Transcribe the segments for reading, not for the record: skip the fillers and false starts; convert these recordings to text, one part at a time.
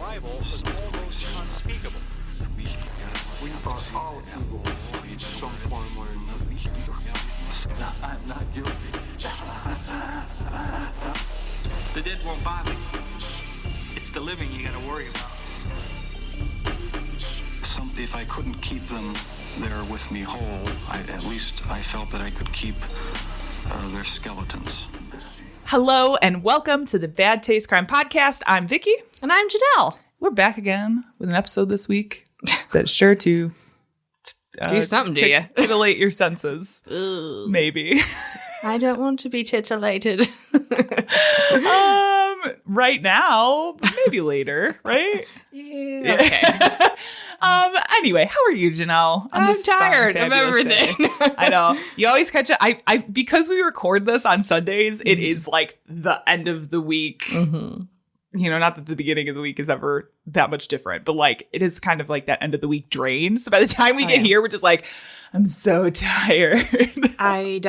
arrival was almost unspeakable. We are all evil in some form or another. I'm not guilty. The dead won't bother you. It's the living you gotta worry about. If I couldn't keep them there with me whole, at least I felt that I could keep their skeletons. Hello and welcome to the Bad Taste Crime Podcast. I'm Vicky. And I'm Janelle. We're back again with an episode this week that's sure to do something to you. Titillate your senses. Ugh. Maybe. I don't want to be titillated. Right now, but maybe later, right? Yeah. Okay. Anyway, how are you, Janelle? I'm tired of everything. I know. You always catch it. I because we record this on Sundays, it is like the end of the week. Mm-hmm. You know, not that the beginning of the week is ever that much different, but like it is kind of like that end of the week drain. So by the time we get here, we're just like, I'm so tired. I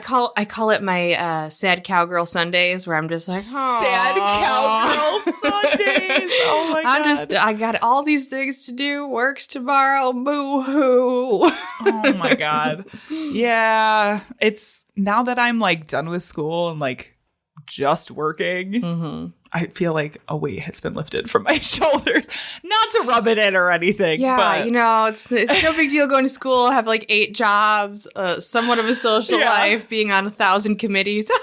call it my sad cowgirl Sundays, where I'm just like, sad cowgirl Sundays. Oh my God. I got all these things to do. Works tomorrow. Boo hoo. Oh my God. Yeah. It's now that I'm like done with school and like just working. Mm-hmm. I feel like a weight has been lifted from my shoulders. Not to rub it in or anything. Yeah, but you know, it's no big deal going to school, have like 8 jobs, somewhat of a social life, being on 1,000 committees. Love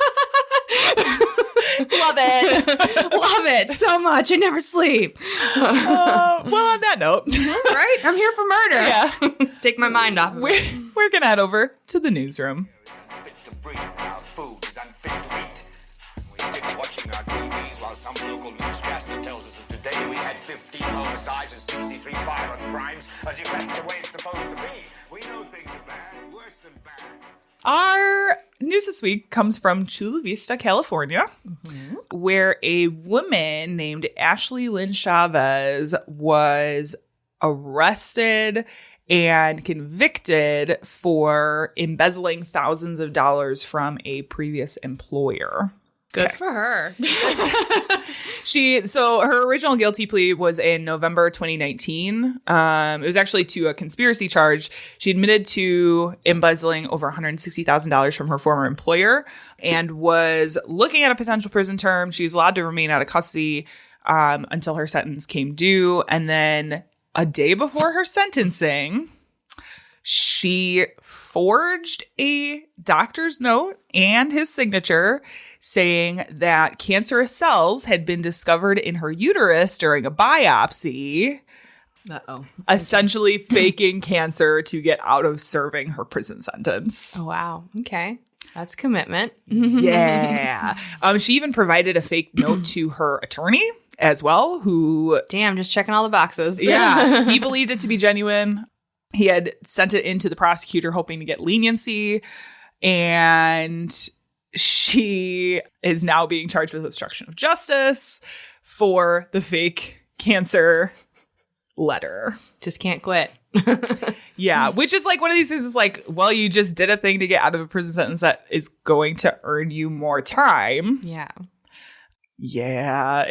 it. Love it so much. I never sleep. Well, on that note. Right? I'm here for murder. Yeah. Take my mind off. We're going to head over to the newsroom. Some local newscaster tells us that today we had 15 homicides and 63 violent crimes, as if that's the way it's supposed to be. We know things are bad, worse than bad. Our news this week comes from Chula Vista, California, where a woman named Ashley Lynn Chavez was arrested and convicted for embezzling thousands of dollars from a previous employer. Good for her. So her original guilty plea was in November 2019. It was actually to a conspiracy charge. She admitted to embezzling over $160,000 from her former employer and was looking at a potential prison term. She was allowed to remain out of custody until her sentence came due. And then a day before her sentencing, she forged a doctor's note and his signature saying that cancerous cells had been discovered in her uterus during a biopsy. Uh-oh. Essentially faking cancer to get out of serving her prison sentence. Oh, wow. Okay. That's commitment. Yeah. She even provided a fake note to her attorney as well, who... Damn, just checking all the boxes. Yeah. He believed it to be genuine. He had sent it in to the prosecutor hoping to get leniency, and she is now being charged with obstruction of justice for the fake cancer letter. Just can't quit. Yeah, which is like one of these things is like, well, you just did a thing to get out of a prison sentence that is going to earn you more time. Yeah. Yeah,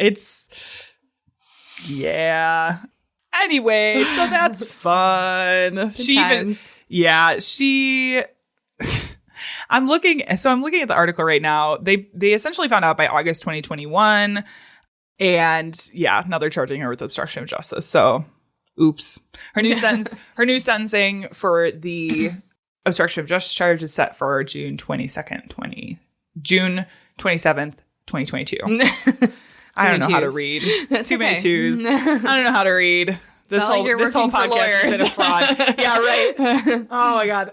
yeah. Anyway, so that's fun. I'm looking at the article right now. They essentially found out by August 2021, and yeah, now they're charging her with obstruction of justice. So, oops. Her new sentencing for the obstruction of justice charge is set for June 27th, 2022. I don't know how to read. Too many twos. I don't know how to read. This whole podcast has been a fraud. Yeah, right. Oh my God.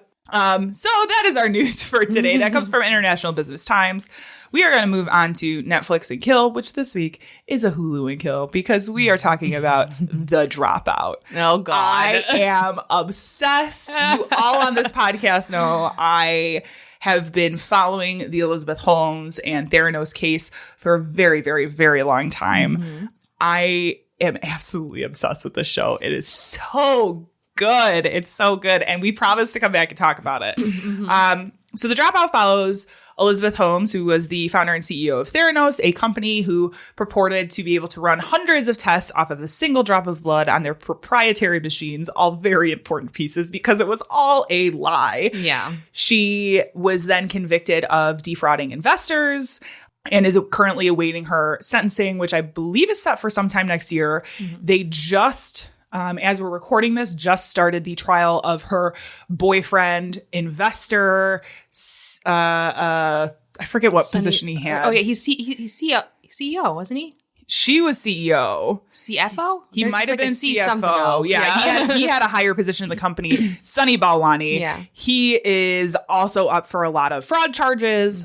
So that is our news for today. That comes from International Business Times. We are going to move on to Netflix and Kill, which this week is a Hulu and Kill because we are talking about The Dropout. Oh, God. I am obsessed. You all on this podcast know I have been following the Elizabeth Holmes and Theranos case for a very, very, very long time. Mm-hmm. I am absolutely obsessed with this show. It is so good. It's so good. And we promised to come back and talk about it. Mm-hmm. So the Dropout follows Elizabeth Holmes, who was the founder and CEO of Theranos, a company who purported to be able to run hundreds of tests off of a single drop of blood on their proprietary machines, all very important pieces because it was all a lie. Yeah. She was then convicted of defrauding investors and is currently awaiting her sentencing, which I believe is set for sometime next year. They just... as we're recording this, just started the trial of her boyfriend, investor. I forget what position he had. Oh, yeah. He's CEO, wasn't he? She was CEO. CFO? He There's might have like a been C CFO. something else. Yeah. He had a higher position in the company. Sonny Balwani. Yeah. He is also up for a lot of fraud charges.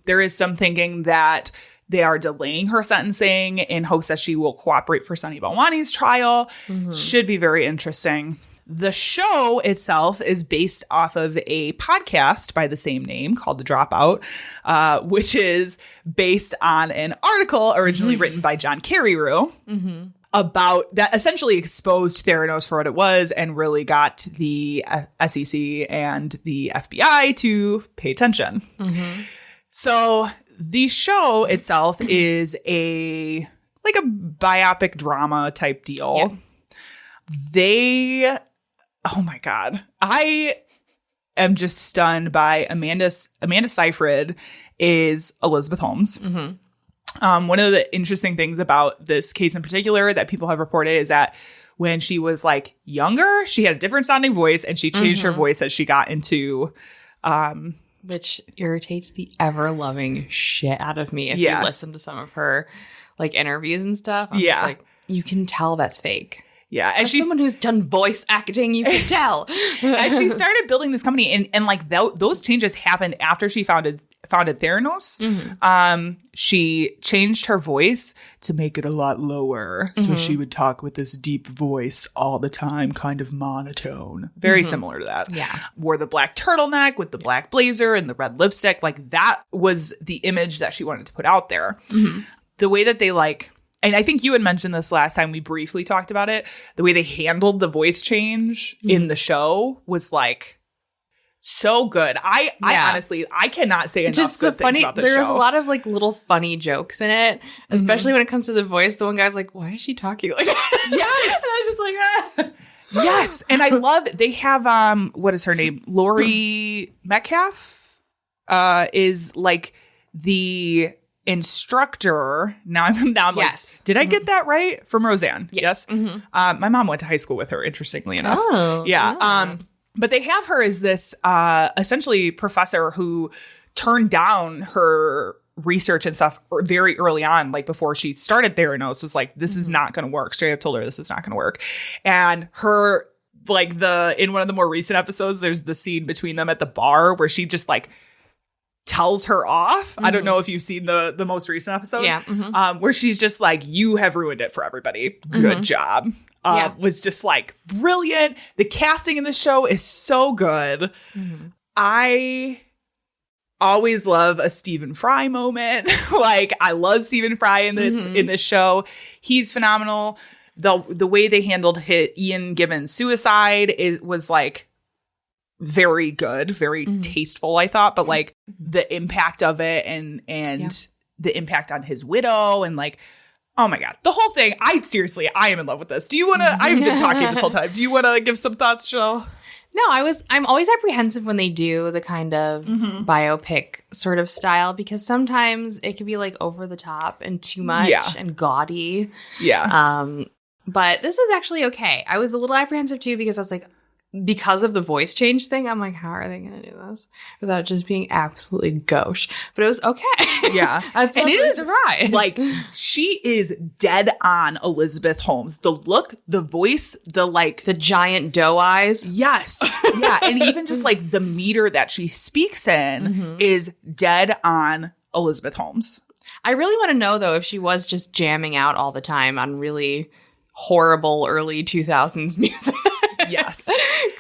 There is some thinking that they are delaying her sentencing in hopes that she will cooperate for Sonny Balwani's trial. Should be very interesting. The show itself is based off of a podcast by the same name called The Dropout, which is based on an article originally written by John Carreyrou about that essentially exposed Theranos for what it was and really got the SEC and the FBI to pay attention. So the show itself is a biopic drama type deal. Oh my God. I am just stunned by Amanda Seyfried is Elizabeth Holmes. One of the interesting things about this case in particular that people have reported is that when she was like younger, she had a different sounding voice and she changed her voice as she got into which irritates the ever-loving shit out of me if you listen to some of her like interviews and stuff. I'm just like, you can tell that's fake. Yeah. As someone who's done voice acting, you can tell. As she started building this company and like those changes happened after she founded Theranos. She changed her voice to make it a lot lower. So she would talk with this deep voice all the time, kind of monotone. Very similar to that. Yeah. Wore the black turtleneck with the black blazer and the red lipstick. Like that was the image that she wanted to put out there. The way that they and I think you had mentioned this last time we briefly talked about it. The way they handled the voice change in the show was like so good. I honestly, I cannot say enough just good things about this show. There's a lot of like little funny jokes in it, especially when it comes to the voice. The one guy's like, "Why is she talking like that?" Yes, and I was just like, ah. Yes, and I love they have what is her name? Lori Metcalf is like the instructor. Now I'm yes. Like, did I get that right from Roseanne? Yes. My mom went to high school with her. Interestingly enough. Oh, yeah. But they have her as this essentially professor who turned down her research and stuff very early on, like before she started Theranos, was like, this is not going to work. Straight up told her this is not going to work. And her, like in one of the more recent episodes, there's the scene between them at the bar where she just like tells her off. I don't know if you've seen the most recent episode. Yeah. Where she's just like, you have ruined it for everybody. Good job. Was just like brilliant. The casting in the show is so good. I always love a Stephen Fry moment. Like I love Stephen Fry in this show. He's phenomenal. The way they handled Ian Gibbons' suicide was like very good, very tasteful, I thought, but like the impact of it and the impact on his widow and like, oh my God, the whole thing. I am in love with this. Do you want to, I've been talking this whole time. Do you want to give some thoughts, Jill? No, I'm always apprehensive when they do the kind of biopic sort of style because sometimes it can be like over the top and too much and gaudy. Yeah. But this was actually okay. I was a little apprehensive too because I was like, because of the voice change thing, I'm like, how are they going to do this without just being absolutely gauche? But it was okay. Yeah. And it is surprised. Like, she is dead on Elizabeth Holmes. The look, the voice, the giant doe eyes. Yes. Yeah. And even just like the meter that she speaks in is dead on Elizabeth Holmes. I really want to know, though, if she was just jamming out all the time on really horrible early 2000s music. Yes.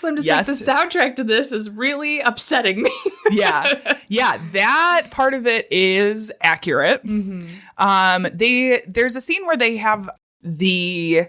I'm just like, the soundtrack to this is really upsetting me. Yeah. Yeah. That part of it is accurate. There's a scene where they have the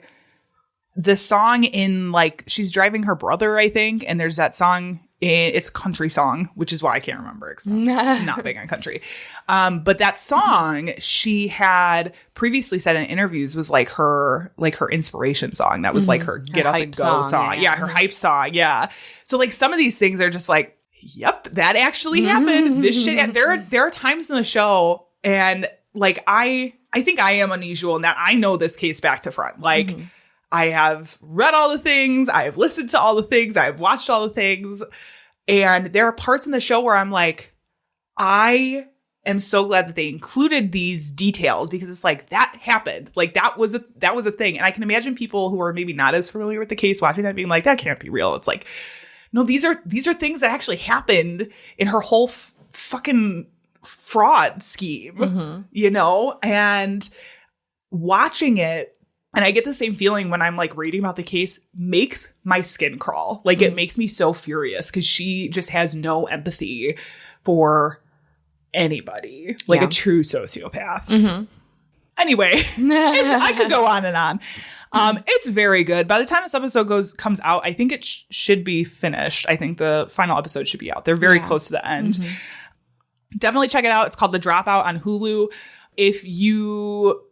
song in like, she's driving her brother, I think. And there's that song It's a country song, which is why I can't remember it 'cause I'm not big on country. But that song she had previously said in interviews was like her inspiration song. That was like her get up and go song. Yeah, her hype song. Yeah. So like some of these things are just like, yep, that actually happened. This shit. There are times in the show, and like I think I am unusual in that I know this case back to front. Like I have read all the things, I have listened to all the things, I have watched all the things. And there are parts in the show where I'm like, I am so glad that they included these details because it's like that happened. Like that was a thing. And I can imagine people who are maybe not as familiar with the case watching that being like, that can't be real. It's like, no, these are things that actually happened in her whole fucking fraud scheme, you know? And watching it, and I get the same feeling when I'm like reading about the case, makes my skin crawl. Like it makes me so furious because she just has no empathy for anybody, like a true sociopath. Anyway, I could go on and on. It's very good. By the time this episode comes out, I think it should be finished. I think the final episode should be out. They're very close to the end. Definitely check it out. It's called The Dropout on Hulu. If you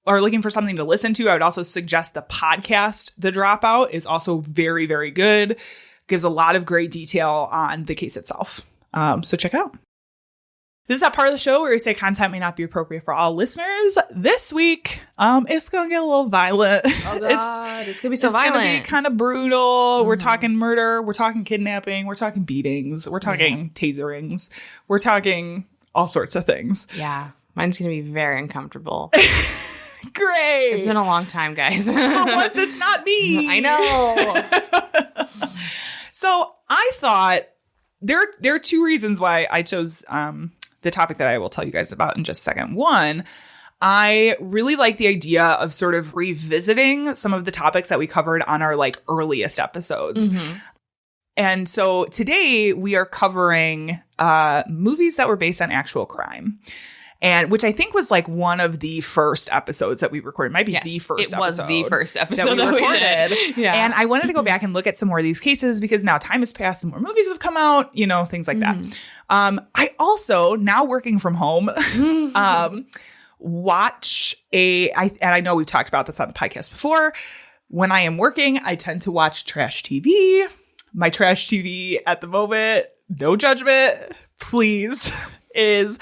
are looking for something to listen to, I would also suggest the podcast The Dropout is also very, very good. Gives a lot of great detail on the case itself. So check it out. This is that part of the show where we say content may not be appropriate for all listeners. This week, it's going to get a little violent. Oh, God. It's going to be so violent. It's going to be kind of brutal. We're talking murder. We're talking kidnapping. We're talking beatings. We're talking taserings. We're talking all sorts of things. Yeah. Mine's going to be very uncomfortable. Great. It's been a long time, guys. For once, it's not me. I know. So I thought there are two reasons why I chose the topic that I will tell you guys about in just a second. One, I really like the idea of sort of revisiting some of the topics that we covered on our like earliest episodes. And so today we are covering movies that were based on actual crime. And which I think was like one of the first episodes that we recorded. It might be the first episode. It was the first episode that we recorded. Yeah. And I wanted to go back and look at some more of these cases because now time has passed and more movies have come out, you know, things like that. I also, now working from home, watch and I know we've talked about this on the podcast before. When I am working, I tend to watch trash TV. My trash TV at the moment, no judgment, please, is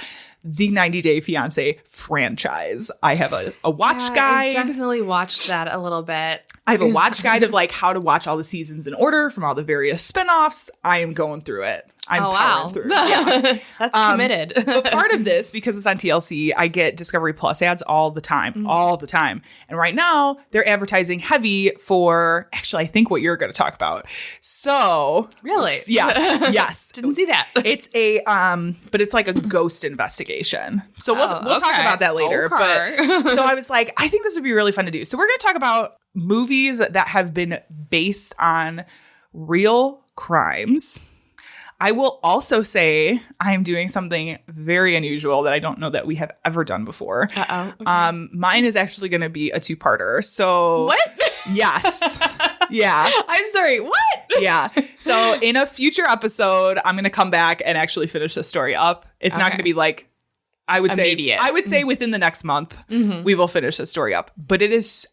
the 90 Day Fiancé franchise. I have a watch guide. I definitely watched that a little bit. I have a watch guide of like how to watch all the seasons in order from all the various spinoffs. I am going through it. I'm powering through it. Yeah. That's committed. But part of this, because it's on TLC, I get Discovery Plus ads all the time. And right now, they're advertising heavy for, actually, I think what you're going to talk about. So. Really? Yes. Didn't see that. It's but it's like a ghost investigation. So we'll talk about that later. Okay. But so I was like, I think this would be really fun to do. So we're going to talk about movies that have been based on real crimes. I will also say I am doing something very unusual that I don't know that we have ever done before. Okay. Mine is actually going to be a two-parter. So what? Yes. Yeah. I'm sorry. What? Yeah. So in a future episode, I'm going to come back and actually finish the story up. It's not going to be like, I would say within the next month, we will finish the story up. But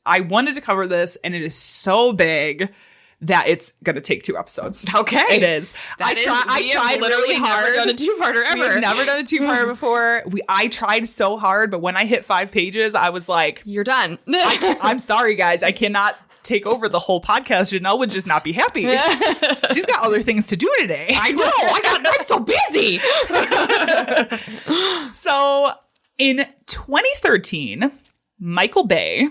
I wanted to cover this, and it is so big that it's going to take 2 episodes. Okay. It is. I tried really hard. Never done a two-parter ever. We've never done a two-parter before. I tried so hard, but when I hit 5 pages, I was like, you're done. I'm sorry, guys. I cannot take over the whole podcast. Janelle would just not be happy. She's got other things to do today. I know. I'm so busy. So in 2013, Michael Bay.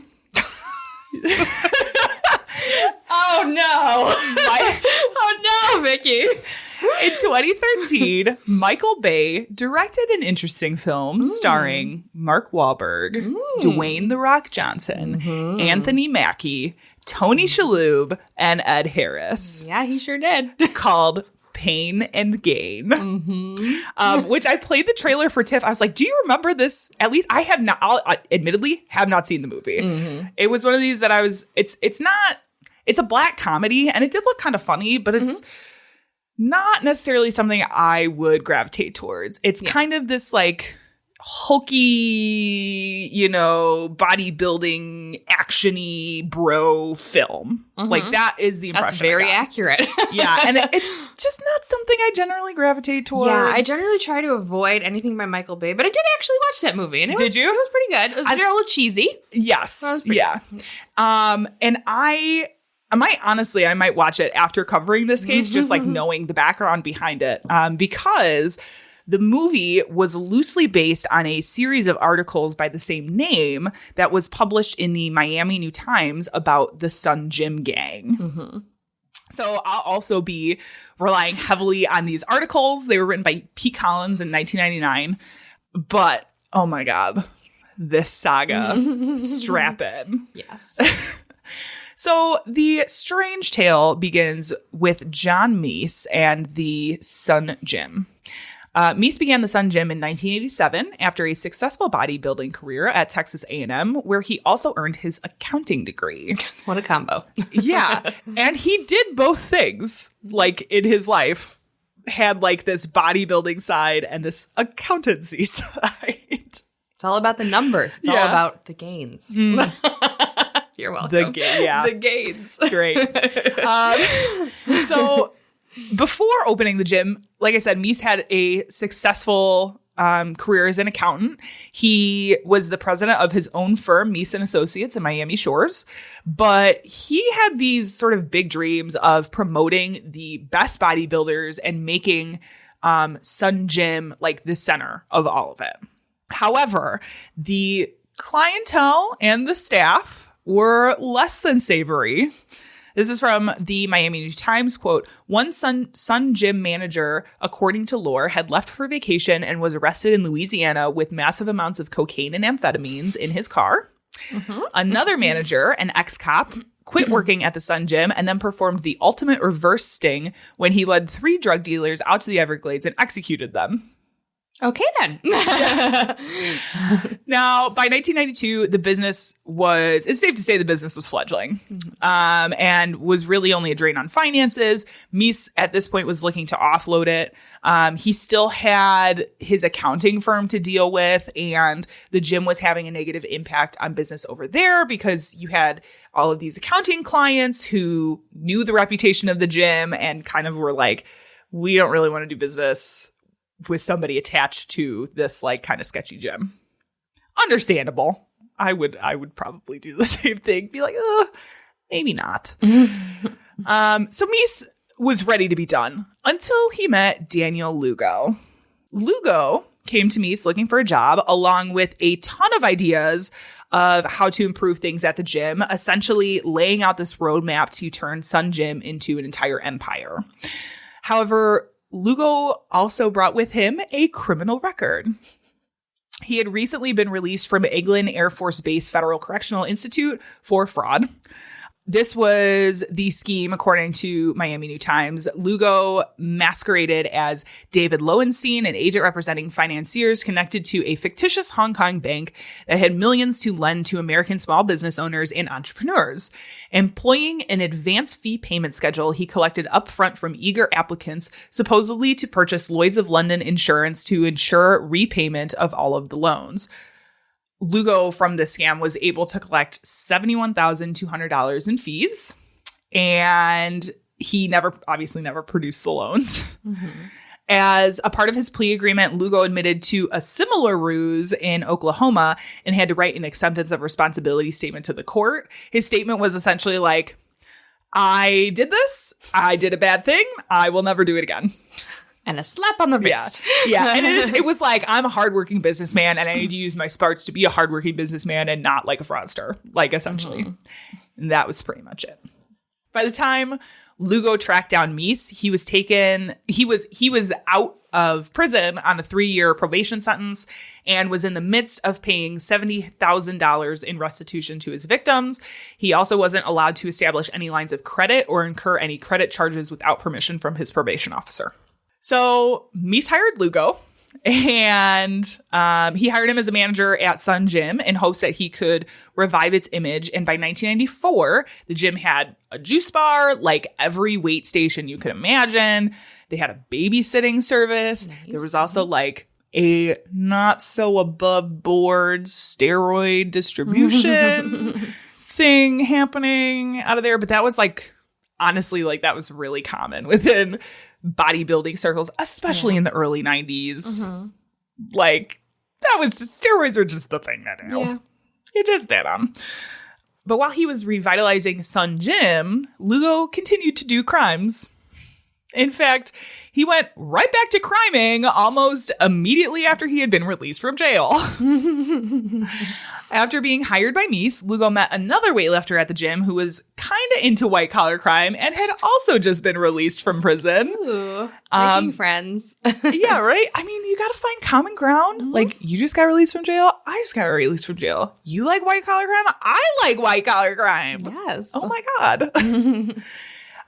Oh no. Oh no, Vicky. In 2013, Michael Bay directed an interesting film starring Mark Wahlberg, Dwayne "The Rock" Johnson, Anthony Mackie, Tony Shalhoub, and Ed Harris. Yeah, he sure did. Called Pain and Gain, which I played the trailer for Tiff. I was like, do you remember this? At least I have not, admittedly have not seen the movie. It was one of these that it's a black comedy, and it did look kind of funny, but it's not necessarily something I would gravitate towards. It's kind of this like hulky, bodybuilding, action-y bro film. Like that is the impression. That's very accurate. Yeah, and it's just not something I generally gravitate towards. Yeah, I generally try to avoid anything by Michael Bay, but I did actually watch that movie, and it was pretty good. It was a little cheesy. Yes, yeah. And I might watch it after covering this case, just like knowing the background behind it, because the movie was loosely based on a series of articles by the same name that was published in the Miami New Times about the Sun Gym gang. So I'll also be relying heavily on these articles. They were written by Pete Collins in 1999. But, oh my God, this saga, strap in. Yes. So the strange tale begins with John Meese and the Sun Gym. Meese began the Sun Gym in 1987 after a successful bodybuilding career at Texas A&M, where he also earned his accounting degree. What a combo. Yeah. And he did both things, like, in his life. Had, like, this bodybuilding side and this accountancy side. It's all about the numbers. It's all about the gains. You're welcome. The gains. Great. So before opening the gym, like I said, Meese had a successful career as an accountant. He was the president of his own firm, Meese and Associates in Miami Shores. But he had these sort of big dreams of promoting the best bodybuilders and making Sun Gym like the center of all of it. However, the clientele and the staff were less than savory. This is from the Miami New Times quote. One Sun Gym manager, according to lore, had left for vacation and was arrested in Louisiana with massive amounts of cocaine and amphetamines in his car. Another manager, an ex-cop, quit working at the Sun Gym and then performed the ultimate reverse sting when he led 3 drug dealers out to the Everglades and executed them. Okay, then. Now, by 1992, it's safe to say the business was fledgling and was really only a drain on finances. Meese, at this point, was looking to offload it. He still had his accounting firm to deal with, and the gym was having a negative impact on business over there because you had all of these accounting clients who knew the reputation of the gym and kind of were like, we don't really want to do business with somebody attached to this like kind of sketchy gym. Understandable. I would probably do the same thing. Be like, maybe not. So Meese was ready to be done until he met Daniel Lugo. Lugo came to Meese looking for a job along with a ton of ideas of how to improve things at the gym, essentially laying out this roadmap to turn Sun Gym into an entire empire. However, Lugo also brought with him a criminal record. He had recently been released from Eglin Air Force Base Federal Correctional Institute for fraud. This was the scheme, according to Miami New Times. Lugo masqueraded as David Lowenstein, an agent representing financiers connected to a fictitious Hong Kong bank that had millions to lend to American small business owners and entrepreneurs. Employing an advance fee payment schedule he collected upfront from eager applicants, supposedly to purchase Lloyd's of London insurance to ensure repayment of all of the loans. Lugo from this scam was able to collect $71,200 in fees, and he obviously never produced the loans. As a part of his plea agreement, Lugo admitted to a similar ruse in Oklahoma and had to write an acceptance of responsibility statement to the court. His statement was essentially like, I did this, I did a bad thing, I will never do it again. And a slap on the wrist. Yeah. And it was like, I'm a hardworking businessman and I need to use my smarts to be a hardworking businessman and not like a fraudster, like essentially. And that was pretty much it. By the time Lugo tracked down Meese, he was out of prison on a 3-year probation sentence and was in the midst of paying $70,000 in restitution to his victims. He also wasn't allowed to establish any lines of credit or incur any credit charges without permission from his probation officer. So Meese hired Lugo And he hired him as a manager at Sun Gym in hopes that he could revive its image. And by 1994, the gym had a juice bar, like every weight station you could imagine. They had a babysitting service. Nice. There was also like a not so above board steroid distribution thing happening out of there. But that was like, honestly, like that was really common within bodybuilding circles, especially in the early 90s. Like that was just, steroids were just the thing to do. Yeah. You just did them. But while he was revitalizing Sun Gym, Lugo continued to do crimes. In fact, he went right back to criming almost immediately after he had been released from jail. After being hired by Meese, Lugo met another weightlifter at the gym who was kind of into white-collar crime and had also just been released from prison. Ooh, making friends. Yeah, right? I mean, you got to find common ground. Like, you just got released from jail. I just got released from jail. You like white-collar crime? I like white-collar crime. Yes. Oh, my God.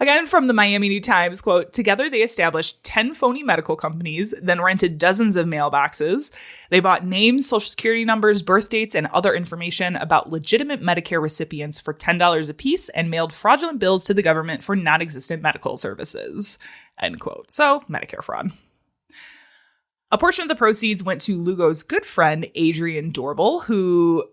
Again, from the Miami New Times, quote, together they established 10 phony medical companies, then rented dozens of mailboxes. They bought names, social security numbers, birth dates, and other information about legitimate Medicare recipients for $10 apiece and mailed fraudulent bills to the government for non-existent medical services, end quote. So, Medicare fraud. A portion of the proceeds went to Lugo's good friend, Adrian Dorbel, who,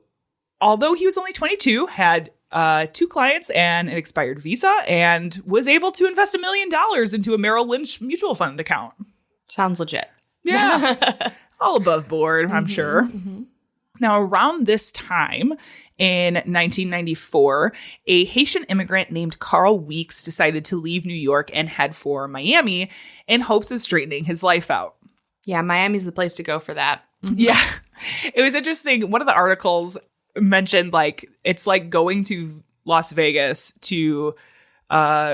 although he was only 22, had 2 clients and an expired visa and was able to invest $1 million into a Merrill Lynch mutual fund account. Sounds legit. Yeah. All above board, I'm sure. Now, around this time in 1994, a Haitian immigrant named Carl Weeks decided to leave New York and head for Miami in hopes of straightening his life out. Yeah, Miami's the place to go for that. Yeah. It was interesting. One of the articles mentioned like it's like going to Las Vegas to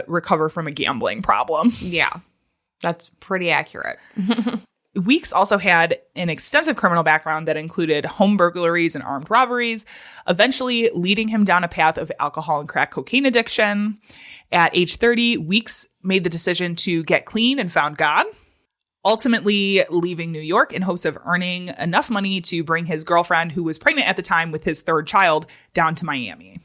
recover from a gambling problem. Yeah, that's pretty accurate. Weeks also had an extensive criminal background that included home burglaries and armed robberies, eventually leading him down a path of alcohol and crack cocaine addiction. At age 30, Weeks made the decision to get clean and found God, ultimately leaving New York in hopes of earning enough money to bring his girlfriend, who was pregnant at the time with his 3rd child, down to Miami.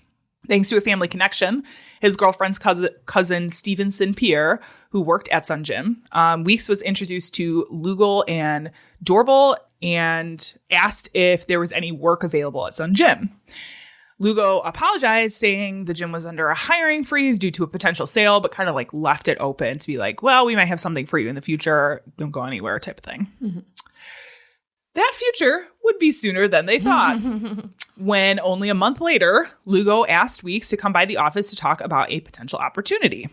Thanks to a family connection, his girlfriend's cousin Stevenson Pierre, who worked at Sun Gym, Weeks was introduced to Lugo and Dorbel and asked if there was any work available at Sun Gym. Lugo apologized, saying the gym was under a hiring freeze due to a potential sale, but kind of like left it open to be like, well, we might have something for you in the future. Don't go anywhere type of thing. That future would be sooner than they thought. When only a month later, Lugo asked Weeks to come by the office to talk about a potential opportunity.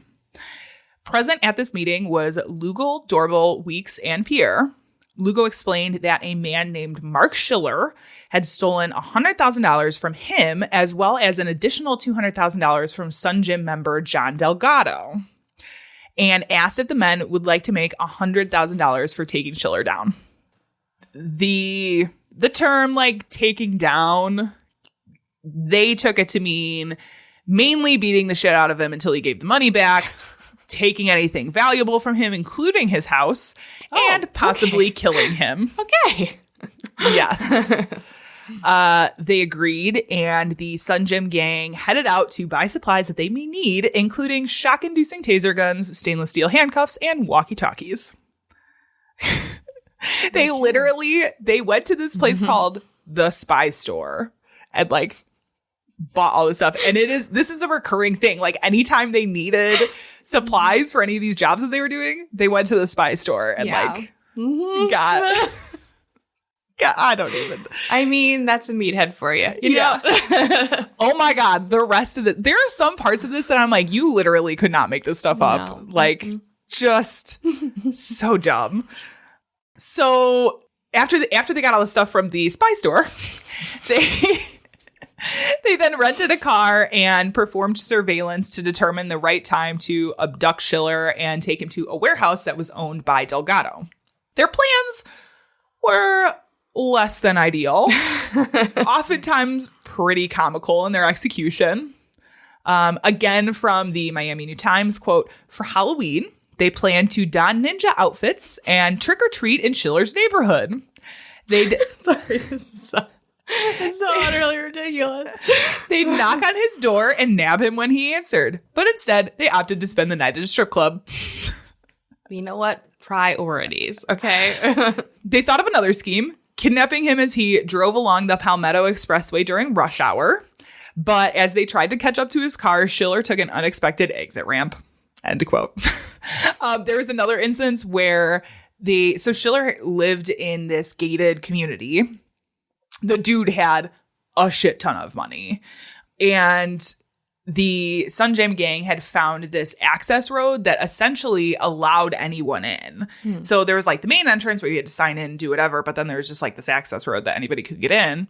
Present at this meeting was Lugo, Dorbel, Weeks, and Pierre. Lugo explained that a man named Mark Schiller had stolen $100,000 from him, as well as an additional $200,000 from Sun Gym member John Delgado, and asked if the men would like to make $100,000 for taking Schiller down. The term, like, taking down, they took it to mean mainly beating the shit out of him until he gave the money back, taking anything valuable from him, including his house, and possibly killing him. Okay. Yes. They agreed, and the Sun Gym gang headed out to buy supplies that they may need, including shock-inducing taser guns, stainless steel handcuffs, and walkie-talkies. They went to this place called the Spy Store and, like, bought all this stuff. And this is a recurring thing. Like, anytime they needed supplies for any of these jobs that they were doing, they went to the Spy Store and got I don't even. I mean, that's a meathead for you. You know? Oh my God. The rest of there are some parts of this that I'm like, you literally could not make this stuff up. Like, just so dumb. So after they got all the stuff from the Spy Store, they then rented a car and performed surveillance to determine the right time to abduct Schiller and take him to a warehouse that was owned by Delgado. Their plans were less than ideal, oftentimes pretty comical in their execution. Again, from the Miami New Times, quote, for Halloween, They planned to don ninja outfits and trick-or-treat in Schiller's neighborhood. Sorry, this is so utterly ridiculous. They'd knock on his door and nab him when he answered. But instead, they opted to spend the night at a strip club. You know what? Priorities, okay? They thought of another scheme, kidnapping him as he drove along the Palmetto Expressway during rush hour. But as they tried to catch up to his car, Schiller took an unexpected exit ramp. End quote. There was another instance where Schiller lived in this gated community. The dude had a shit ton of money. And the Sonja gang had found this access road that essentially allowed anyone in. So there was like the main entrance where you had to sign in and do whatever, but then there was just like this access road that anybody could get in.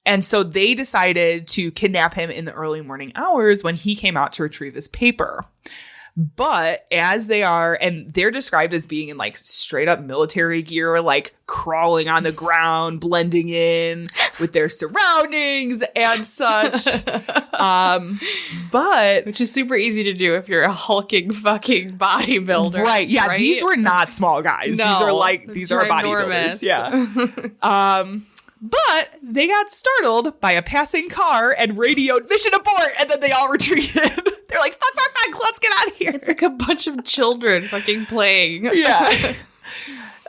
And so they decided to kidnap him in the early morning hours when he came out to retrieve his paper. But as they are, and they're described as being in like straight up military gear, like crawling on the ground, blending in with their surroundings and such. But Which is super easy to do if you're a hulking fucking bodybuilder. right. Yeah. right? These were not small guys. No, these are bodybuilders. ginormous. Yeah. But they got startled by a passing car and radioed mission abort, and then they all retreated. They're like, fuck, let's get out of here. It's like a bunch of children fucking playing. Yeah.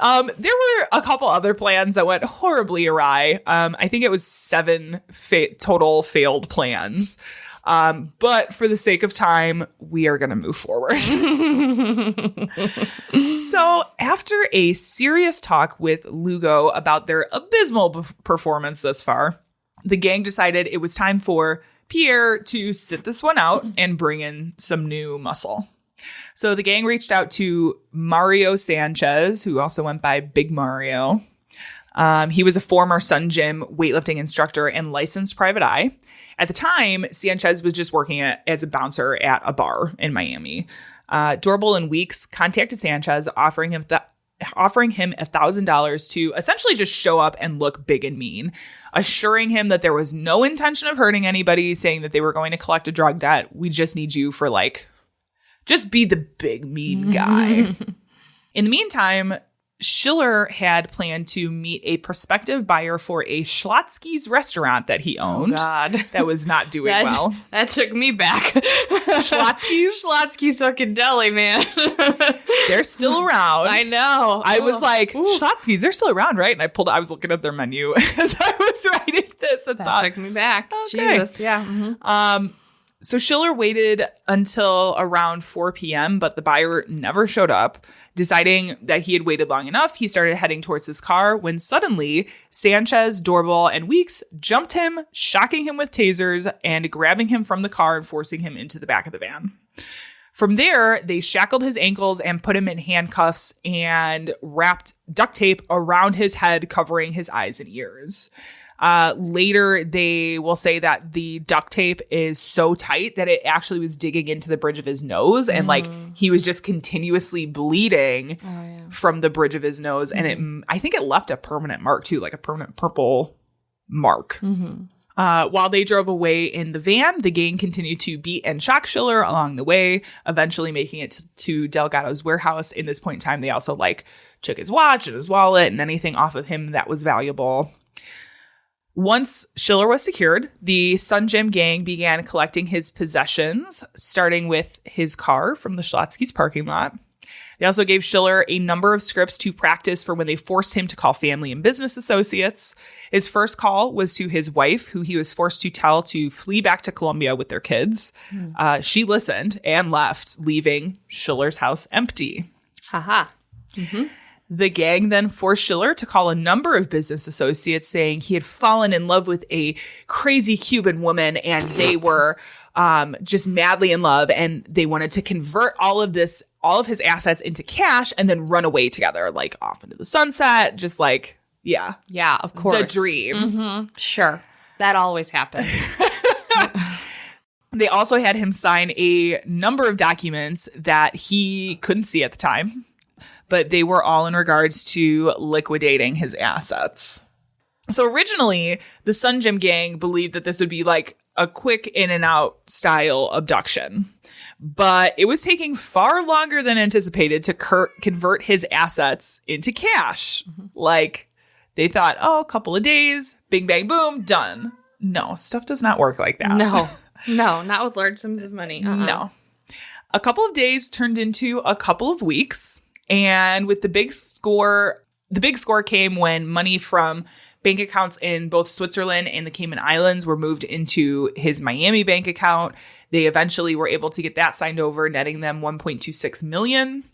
There were a couple other plans that went horribly awry. I think it was 7 total failed plans. But for the sake of time, we are going to move forward. So after a serious talk with Lugo about their abysmal performance thus far, the gang decided it was time for Pierre to sit this one out and bring in some new muscle. So the gang reached out to Mario Sanchez, who also went by Big Mario. He was a former Sun Gym weightlifting instructor and licensed private eye. At the time, Sanchez was just working as a bouncer at a bar in Miami. Doorbell and Weeks contacted Sanchez, offering him $1,000 to essentially just show up and look big and mean, assuring him that there was no intention of hurting anybody, saying that they were going to collect a drug debt. We just need you for just be the big mean guy. In the meantime, Schiller had planned to meet a prospective buyer for a Schlotsky's restaurant that he owned. Oh, God. That was not doing well. That took me back. Schlotsky's? Schlotsky's fucking deli, man. They're still around. I know. I was like, Schlotsky's, they're still around, right? And I was looking at their menu as I was writing this and That took me back. Okay. Jesus, yeah. Mm-hmm. So Schiller waited until around 4 p.m., but the buyer never showed up. Deciding that he had waited long enough, he started heading towards his car when suddenly Sanchez, Doorbell, and Weeks jumped him, shocking him with tasers and grabbing him from the car and forcing him into the back of the van. From there, they shackled his ankles and put him in handcuffs and wrapped duct tape around his head, covering his eyes and ears. Later, they will say that the duct tape is so tight that it actually was digging into the bridge of his nose. And he was just continuously bleeding from the bridge of his nose. And I think it left a permanent mark too, like a permanent purple mark. While they drove away in the van, the gang continued to beat and shock Schiller along the way, eventually making it to Delgado's warehouse. In this point in time, they also took his watch and his wallet and anything off of him that was valuable. Once Schiller was secured, the Sun Gym gang began collecting his possessions, starting with his car from the Schlotsky's parking lot. They also gave Schiller a number of scripts to practice for when they forced him to call family and business associates. His first call was to his wife, who he was forced to tell to flee back to Colombia with their kids. She listened and left, leaving Schiller's house empty. Haha. The gang then forced Schiller to call a number of business associates, saying he had fallen in love with a crazy Cuban woman and they were just madly in love, and they wanted to convert all of his assets into cash and then run away together, off into the sunset, just yeah. Yeah, of course. The dream. Mm-hmm. Sure. That always happens. They also had him sign a number of documents that he couldn't see at the time, but they were all in regards to liquidating his assets. So originally, the Sun Gym gang believed that this would be a quick in and out style abduction. But it was taking far longer than anticipated to convert his assets into cash. Like, they thought, oh, a couple of days, bing, bang, boom, done. No, stuff does not work like that. No, not with large sums of money. No. A couple of days turned into a couple of weeks. And with the big score came when money from bank accounts in both Switzerland and the Cayman Islands were moved into his Miami bank account. They eventually were able to get that signed over, netting them $1.26 million.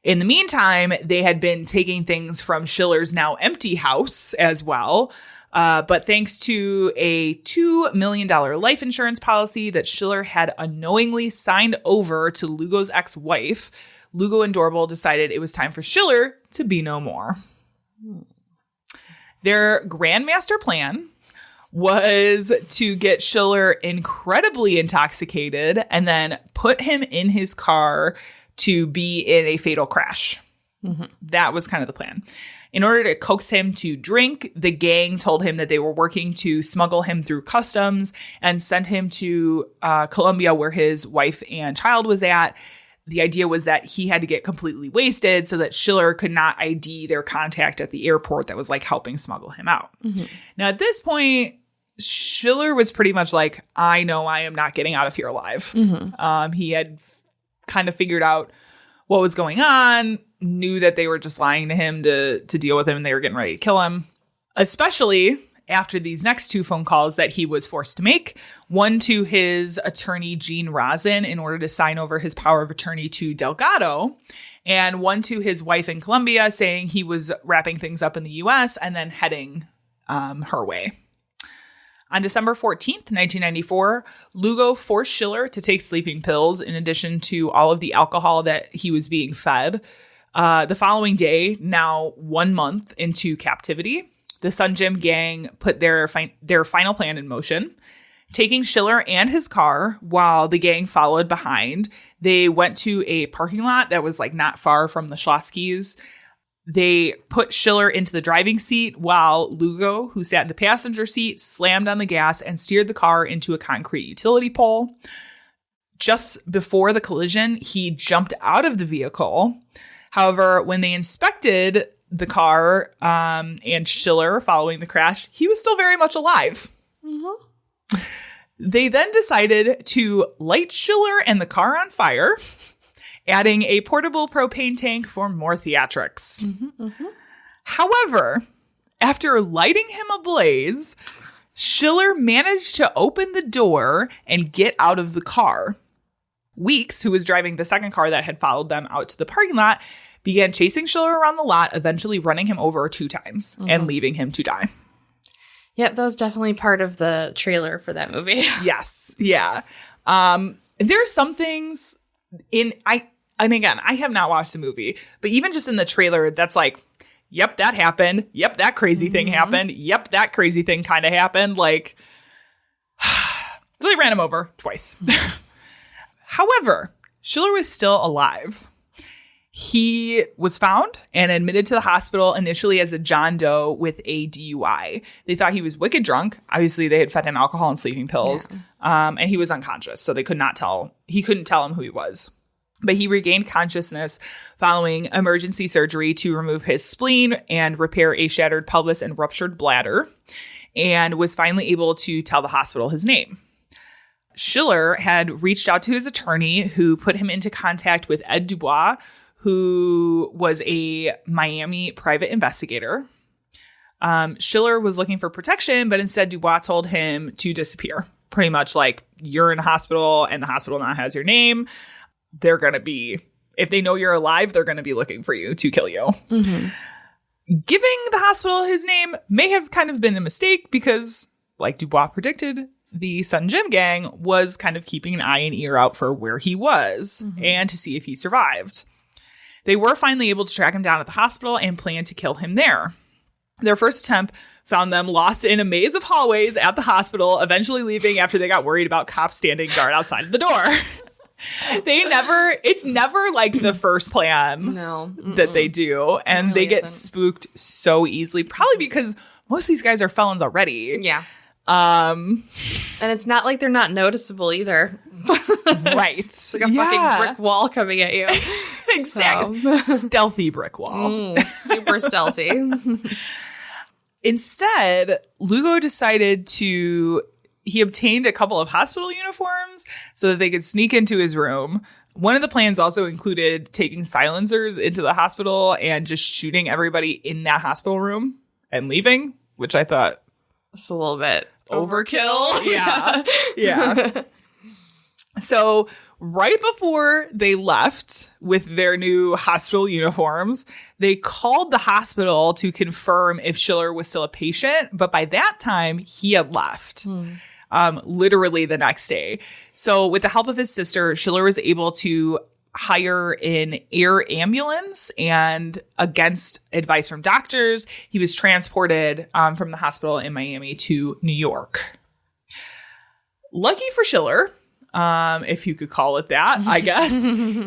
In the meantime, they had been taking things from Schiller's now empty house as well. But thanks to a $2 million life insurance policy that Schiller had unknowingly signed over to Lugo's ex-wife, Lugo and Dorbel decided it was time for Schiller to be no more. Their grand master plan was to get Schiller incredibly intoxicated and then put him in his car to be in a fatal crash. That was kind of the plan. In order to coax him to drink, the gang told him that they were working to smuggle him through customs and send him to Colombia, where his wife and child was at. The idea was that he had to get completely wasted so that Schiller could not ID their contact at the airport that was like helping smuggle him out. Now, at this point, Schiller was pretty much like, I know I am not getting out of here alive. He had kind of figured out what was going on, knew that they were just lying to him to deal with him and they were getting ready to kill him. Especially after these next two phone calls that he was forced to make, one to his attorney, Gene Rosin, in order to sign over his power of attorney to Delgado, and one to his wife in Colombia saying he was wrapping things up in the U.S. and then heading her way. On December 14th, 1994, Lugo forced Schiller to take sleeping pills in addition to all of the alcohol that he was being fed. The following day, now 1 month into captivity, the Sun Gym gang put their final plan in motion. Taking Schiller and his car while the gang followed behind, they went to a parking lot that was like not far from the Schlotzskys. They put Schiller into the driving seat while Lugo, who sat in the passenger seat, slammed on the gas and steered the car into a concrete utility pole. Just before the collision, he jumped out of the vehicle. However, when they inspected the car and Schiller following the crash, he was still very much alive. They then decided to light Schiller and the car on fire, adding a portable propane tank for more theatrics. However, after lighting him ablaze, Schiller managed to open the door and get out of the car. Weeks, who was driving the second car that had followed them out to the parking lot, began chasing Schiller around the lot, eventually running him over 2 times and leaving him to die. Yep, that was definitely part of the trailer for that movie. Yes. Yeah. There are some things and again, I have not watched the movie, but even just in the trailer, that's like, yep, that happened. Yep, that crazy thing happened. Yep, that crazy thing kind of happened. Like, so they ran him over twice. However, Schiller was still alive. He was found and admitted to the hospital initially as a John Doe with a DUI. They thought he was wicked drunk. Obviously, they had fed him alcohol and sleeping pills, and he was unconscious, so they could not tell. He couldn't tell him who he was. But he regained consciousness following emergency surgery to remove his spleen and repair a shattered pelvis and ruptured bladder, and was finally able to tell the hospital his name. Schiller had reached out to his attorney, who put him into contact with Ed Dubois, who was a Miami private investigator. Schiller was looking for protection, but instead Dubois told him to disappear. Pretty much like, you're in a hospital and the hospital now has your name. They're going to be, if they know you're alive, they're going to be looking for you to kill you. Giving the hospital his name may have kind of been a mistake because, like Dubois predicted, the Sun Gym gang was kind of keeping an eye and ear out for where he was and to see if he survived. They were finally able to track him down at the hospital and planned to kill him there. Their first attempt found them lost in a maze of hallways at the hospital, eventually leaving after they got worried about cops standing guard outside of the door. It's never like the first plan that they do. And really they get spooked so easily, probably because most of these guys are felons already. Yeah. And it's not like they're not noticeable either. Right. It's like a fucking brick wall coming at you. Exactly. Stealthy brick wall. Super stealthy. Instead, Lugo decided he obtained a couple of hospital uniforms so that they could sneak into his room. One of the plans also included taking silencers into the hospital and just shooting everybody in that hospital room and leaving, which I thought It's a little bit overkill. Yeah. Yeah. So right before they left with their new hospital uniforms, they called the hospital to confirm if Schiller was still a patient. But by that time, he had left. Literally the next day. So with the help of his sister, Schiller was able to hire an air ambulance, and against advice from doctors, he was transported from the hospital in Miami to New York. Lucky for Schiller, if you could call it that, I guess,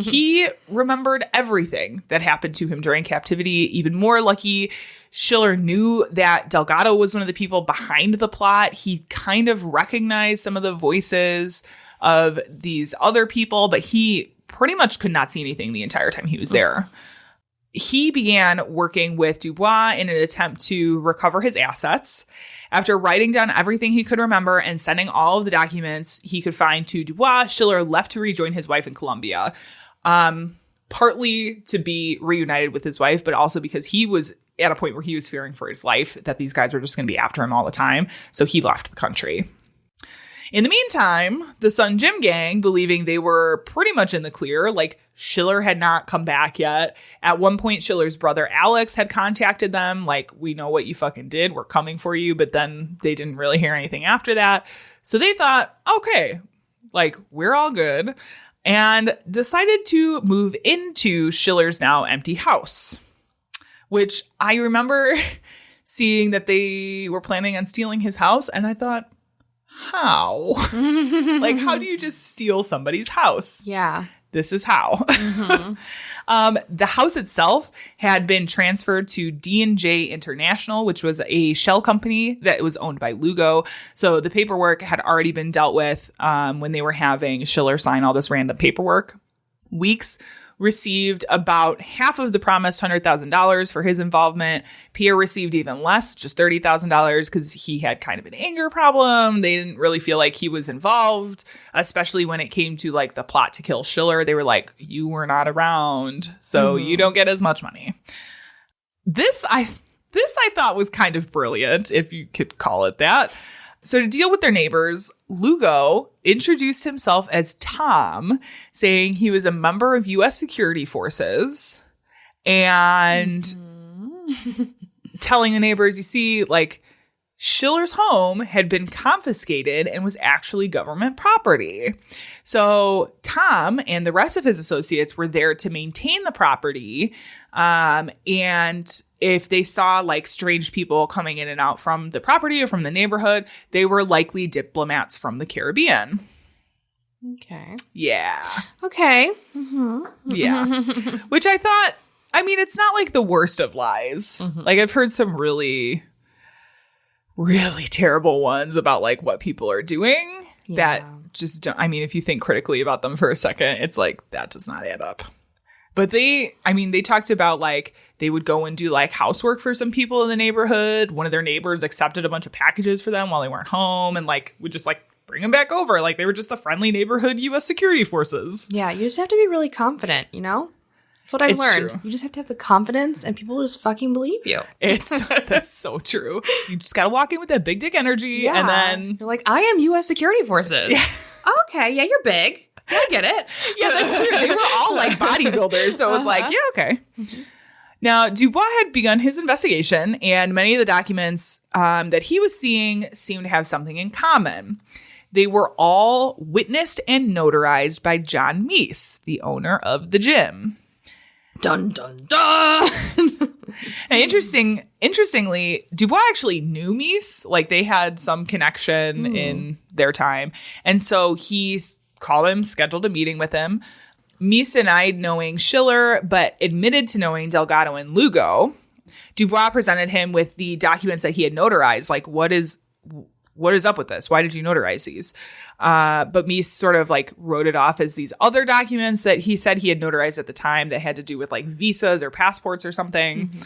he remembered everything that happened to him during captivity. Even more lucky, Schiller knew that Delgado was one of the people behind the plot. He kind of recognized some of the voices of these other people, but he pretty much could not see anything the entire time he was there. He began working with Dubois in an attempt to recover his assets. After writing down everything he could remember and sending all of the documents he could find to Dubois, Schiller left to rejoin his wife in Colombia, partly to be reunited with his wife, but also because he was at a point where he was fearing for his life, that these guys were just going to be after him all the time. So he left the country. In the meantime, the Son Jim gang, believing they were pretty much in the clear, like Schiller had not come back yet. At one point, Schiller's brother Alex had contacted them, like, we know what you fucking did, we're coming for you. But then they didn't really hear anything after that. So they thought, okay, like, we're all good, and decided to move into Schiller's now empty house, which I remember seeing that they were planning on stealing his house. And I thought, how? Like, how do you just steal somebody's house? Yeah. This is how. The house itself had been transferred to D&J International, which was a shell company that was owned by Lugo. So the paperwork had already been dealt with when they were having Schiller sign all this random paperwork. Weeks received about half of the promised $100,000 for his involvement. Pierre received even less, just $30,000, because he had kind of an anger problem. They didn't really feel like he was involved, especially when it came to like the plot to kill Schiller. They were like, you were not around, so you don't get as much money. This I thought was kind of brilliant, if you could call it that. So to deal with their neighbors, Lugo introduced himself as Tom, saying he was a member of U.S. security forces, and telling the neighbors, you see, like, Schiller's home had been confiscated and was actually government property. So Tom and the rest of his associates were there to maintain the property. And if they saw like strange people coming in and out from the property or from the neighborhood, they were likely diplomats from the Caribbean. Okay. Yeah. Okay. Yeah. Which I thought, I mean, it's not like the worst of lies. Like, I've heard some really terrible ones about like what people are doing that just don't, I mean, if you think critically about them for a second, it's like, that does not add up. But they talked about like they would go and do like housework for some people in the neighborhood. One of their neighbors accepted a bunch of packages for them while they weren't home, and like would just like bring them back over. Like they were just the friendly neighborhood U.S. security forces. Yeah, you just have to be really confident, you know? That's what I've learned. True. You just have to have the confidence, and people will just fucking believe you. That's so true. You just got to walk in with that big dick energy, and then you're like, I am U.S. security forces. Yeah. Okay, yeah, you're big. I get it. Yeah, that's true. They were all like bodybuilders, so it was like, yeah, okay. Now, Dubois had begun his investigation, and many of the documents that he was seeing seemed to have something in common. They were all witnessed and notarized by John Meese, the owner of the gym. Dun, dun, dun. And interestingly, Dubois actually knew Meese. Like, they had some connection in their time. And so he called him, scheduled a meeting with him. Meese denied knowing Schiller, but admitted to knowing Delgado and Lugo. Dubois presented him with the documents that he had notarized. Like, what is what is up with this? Why did you notarize these? But Meese sort of like wrote it off as these other documents that he said he had notarized at the time that had to do with like visas or passports or something. Mm-hmm.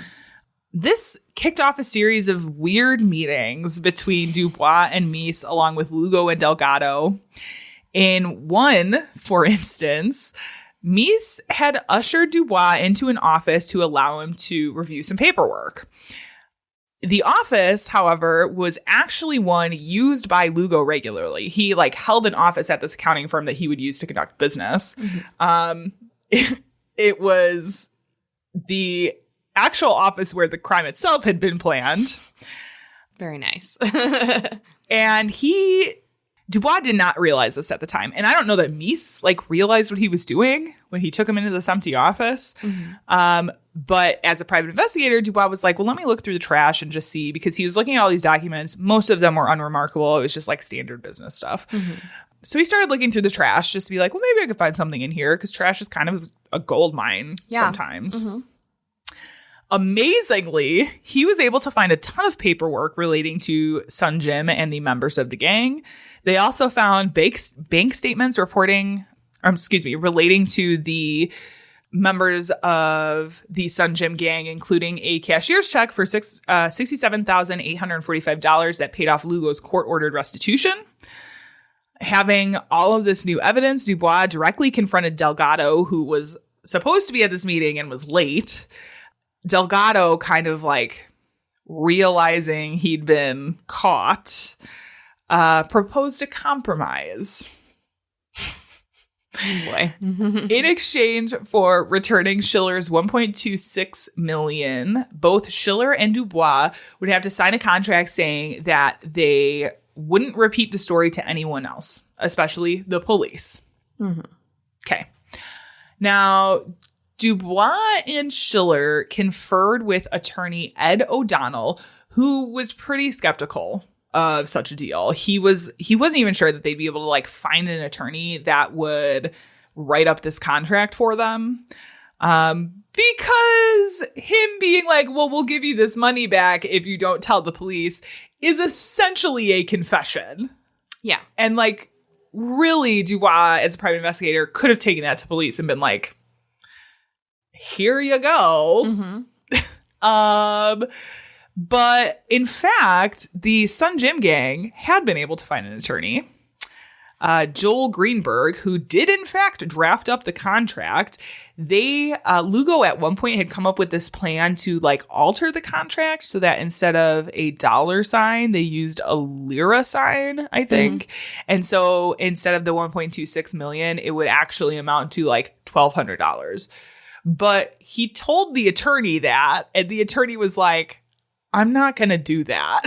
This kicked off a series of weird meetings between Dubois and Meese, along with Lugo and Delgado. In one, for instance, Meese had ushered Dubois into an office to allow him to review some paperwork. The office, however, was actually one used by Lugo regularly. He like held an office at this accounting firm that he would use to conduct business. Mm-hmm. It was the actual office where the crime itself had been planned. Very nice. And Dubois did not realize this at the time. And I don't know that Meese like realized what he was doing when he took him into this empty office. Mm-hmm. But as a private investigator, Dubois was like, well, let me look through the trash and just see, because he was looking at all these documents. Most of them were unremarkable. It was just like standard business stuff. Mm-hmm. So he started looking through the trash just to be like, well, maybe I could find something in here, because trash is kind of a gold mine sometimes. Mm-hmm. Amazingly, he was able to find a ton of paperwork relating to Sonja and the members of the gang. They also found bank statements relating to the members of the Sonja gang, including a cashier's check for $67,845 that paid off Lugo's court-ordered restitution. Having all of this new evidence, Dubois directly confronted Delgado, who was supposed to be at this meeting and was late. Delgado, kind of like realizing he'd been caught, proposed a compromise. Oh boy. In exchange for returning Schiller's $1.26 million, both Schiller and Dubois would have to sign a contract saying that they wouldn't repeat the story to anyone else, especially the police. Mm-hmm. Okay. Now, Dubois and Schiller conferred with attorney Ed O'Donnell, who was pretty skeptical of such a deal. He wasn't even sure that they'd be able to like find an attorney that would write up this contract for them. Because him being like, well, we'll give you this money back if you don't tell the police, is essentially a confession. Yeah. And like, really, Dubois, as a private investigator, could have taken that to police and been like, here you go. Mm-hmm. But in fact, the Sonja gang had been able to find an attorney, Joel Greenberg, who did in fact draft up the contract. Lugo at one point had come up with this plan to like alter the contract so that instead of a $sign, they used a lira sign, I think. Mm-hmm. And so instead of the $1.26 million, it would actually amount to like $1,200. But he told the attorney that, and the attorney was like, I'm not going to do that.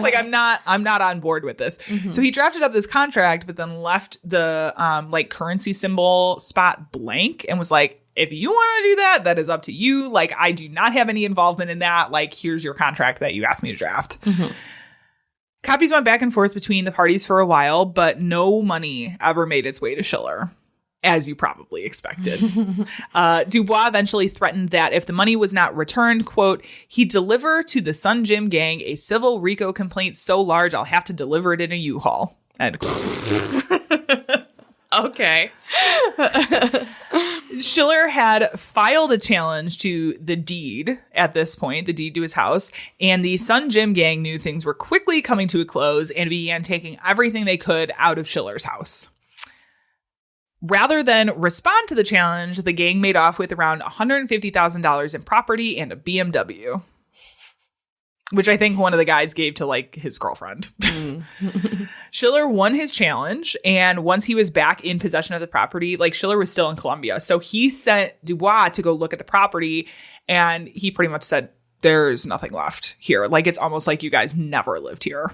Like, I'm not on board with this. Mm-hmm. So he drafted up this contract, but then left the like currency symbol spot blank and was like, if you want to do that, that is up to you. Like, I do not have any involvement in that. Like, here's your contract that you asked me to draft. Mm-hmm. Copies went back and forth between the parties for a while, but no money ever made its way to Schiller, as you probably expected. Dubois eventually threatened that if the money was not returned, quote, he'd deliver to the Sonja gang a civil RICO complaint so large I'll have to deliver it in a U-Haul, end quote. Okay. Schiller had filed a challenge to the deed at this point, the deed to his house, and the Sonja gang knew things were quickly coming to a close and began taking everything they could out of Schiller's house. Rather than respond to the challenge, the gang made off with around $150,000 in property and a BMW, which I think one of the guys gave to like his girlfriend. Schiller won his challenge, and once he was back in possession of the property, like Schiller was still in Colombia, so he sent Dubois to go look at the property, and he pretty much said, there's nothing left here. Like, it's almost like you guys never lived here.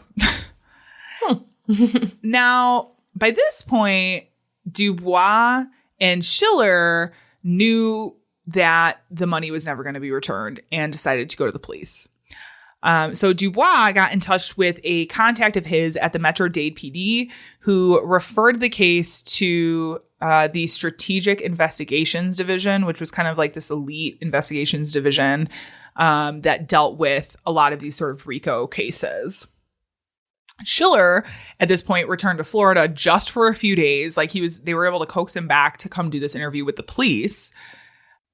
Now, by this point, Dubois and Schiller knew that the money was never going to be returned and decided to go to the police. So Dubois got in touch with a contact of his at the Metro-Dade PD who referred the case to the Strategic Investigations Division, which was kind of like this elite investigations division that dealt with a lot of these sort of RICO cases. Schiller, at this point, returned to Florida just for a few days. Like they were able to coax him back to come do this interview with the police.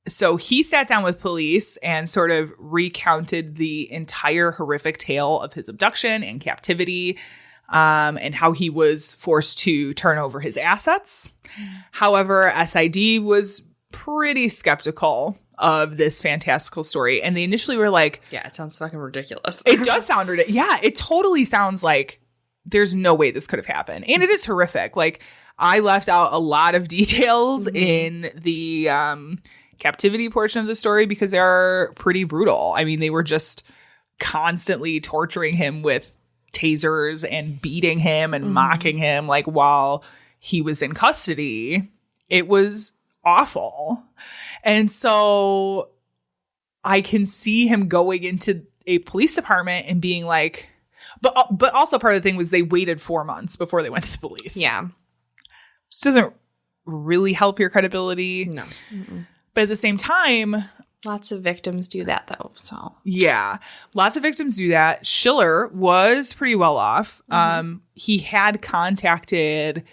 So he sat down with police and sort of recounted the entire horrific tale of his abduction and captivity, and how he was forced to turn over his assets. However, SID was pretty skeptical of this fantastical story. And they initially were like, Yeah, it sounds fucking ridiculous. it does sound ridiculous. Yeah, it totally sounds like there's no way this could have happened. And it is horrific. Like, I left out a lot of details in the captivity portion of the story because they're pretty brutal. I mean, they were just constantly torturing him with tasers and beating him and mocking him, like, while he was in custody. It was awful. And so I can see him going into a police department and being like, but also part of the thing was they waited 4 months before they went to the police. Yeah. Which doesn't really help your credibility. No. But at the same time, Lots of victims do that, though. So yeah, lots of victims do that. Schiller was pretty well off. He had contacted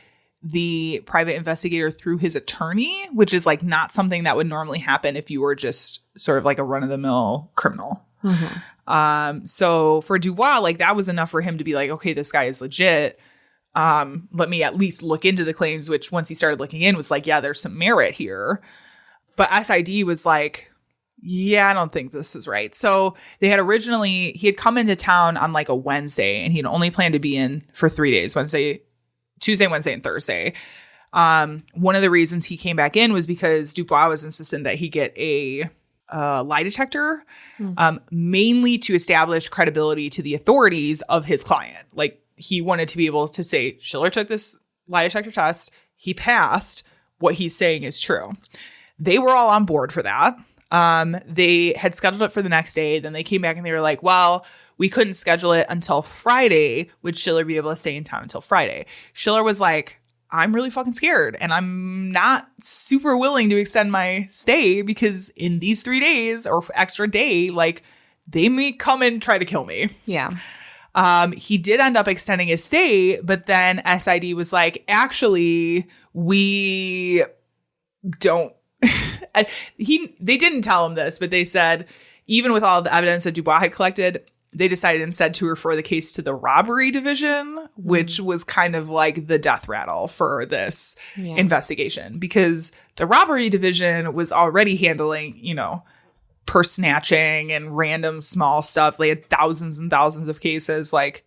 the private investigator through his attorney, which is like not something that would normally happen if you were just sort of like a run-of-the-mill criminal. So for Dubois, like, that was enough for him to be like, okay, this guy is legit. Let me at least look into the claims, which once he started looking in was like, yeah, there's some merit here. But SID was like, yeah, I don't think this is right. So they had he had come into town on like a Wednesday, and he'd only planned to be in for 3 days, Tuesday, Wednesday, and Thursday. One of the reasons he came back in was because Dubois was insistent that he get a lie detector, mainly to establish credibility to the authorities of his client. Like, he wanted to be able to say, Schiller took this lie detector test, he passed, what he's saying is true. They were all on board for that. They had scheduled it for the next day. Then they came back and they were like, well, we couldn't schedule it until Friday. Would Schiller be able to stay in town until Friday? Schiller was like, I'm really fucking scared, and I'm not super willing to extend my stay because in these 3 days or extra day, like, they may come and try to kill me. yeah. He did end up extending his stay, but then SID was like, actually, we don't. They didn't tell him this, but they said, even with all the evidence that Dubois had collected, they decided instead to refer the case to the robbery division, which was kind of like the death rattle for this investigation, because the robbery division was already handling, purse snatching and random small stuff. They had thousands and thousands of cases. Like,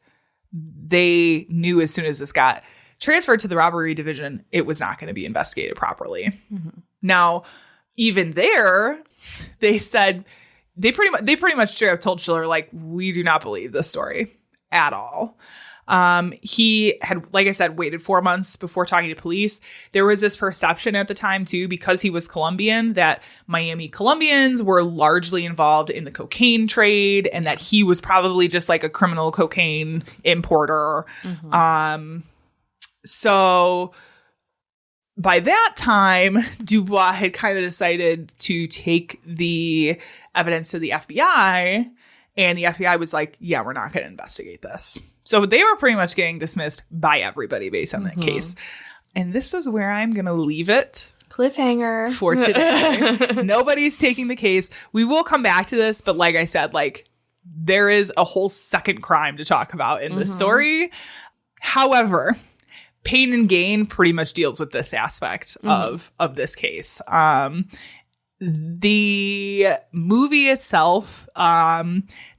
they knew as soon as this got transferred to the robbery division, it was not going to be investigated properly. Now, even there, they said they pretty much straight up told Schiller, like, we do not believe this story at all. He had, like I said, waited 4 months before talking to police. There was this perception at the time, too, because he was Colombian, that Miami Colombians were largely involved in the cocaine trade, and that he was probably just like a criminal cocaine importer. So by that time, Dubois had kind of decided to take the evidence to the FBI, and the FBI was like, yeah, we're not going to investigate this. So they were pretty much getting dismissed by everybody based on that case. And this is where I'm going to leave it. Cliffhanger. For today. Nobody's taking the case. We will come back to this, but like I said, like, there is a whole second crime to talk about in this story. However, Pain and Gain pretty much deals with this aspect of this case. The movie itself,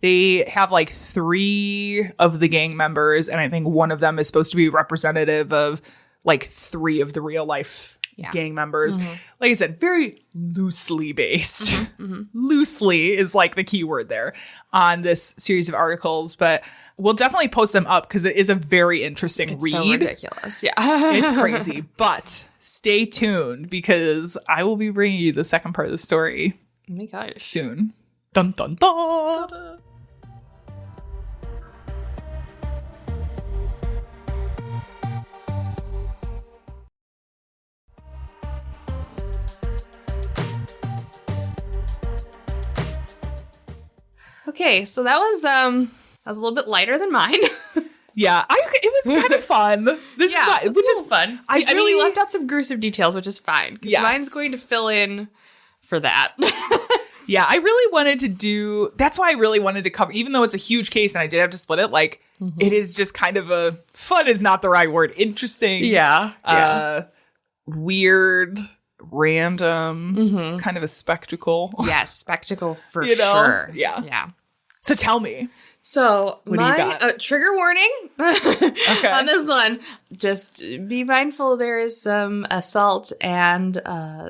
they have like 3 of the gang members, and I think one of them is supposed to be representative of like 3 of the real life gang members. Like I said, very loosely based. Loosely is like the key word there on this series of articles, but we'll definitely post them up because it is a very interesting read. So ridiculous. Yeah. It's crazy, but stay tuned because I will be bringing you the second part of the story Oh my gosh. soon. Dun, dun, dun. Okay, so that was a little bit lighter than mine. Yeah, it was kind of fun. This is fun, which is fun. I mean, you left out some gruesome details, which is fine because mine's going to fill in for that. Yeah, I really wanted to do. That's why I really wanted to cover, even though it's a huge case and I did have to split it. Like, it is just kind of a fun is not the right word. Interesting. Yeah. Weird, random. It's kind of a spectacle. Yes, spectacle for sure. Yeah. So tell me. So What do you got? Trigger warning on this one. Just be mindful there is some assault and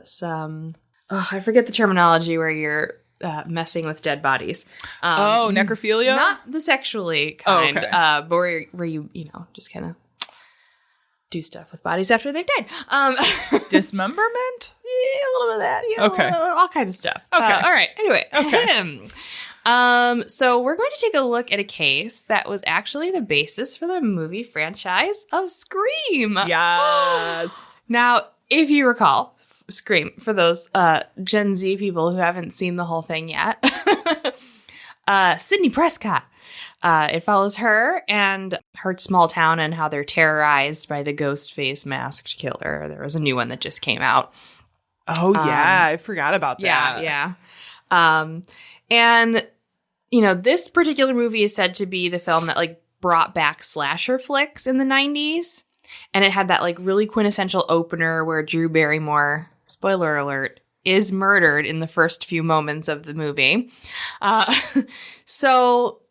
some, I forget the terminology where you're messing with dead bodies. Necrophilia? Not the sexually kind, okay. but where you just kind of do stuff with bodies after they've died. Dismemberment? Yeah, a little bit of that. Yeah, Okay. All kinds of stuff. Okay. All right. Anyway. Okay. So we're going to take a look at a case that was actually the basis for the movie franchise of Scream. Yes. Now, if you recall, Scream, for those Gen Z people who haven't seen the whole thing yet, Sydney Prescott. It follows her and her small town and how they're terrorized by the ghost face masked killer. There was a new one that just came out. Oh, yeah. I forgot about that. Yeah. And, this particular movie is said to be the film that, like, brought back slasher flicks in the 90s. And it had that, like, really quintessential opener where Drew Barrymore, spoiler alert, is murdered in the first few moments of the movie. So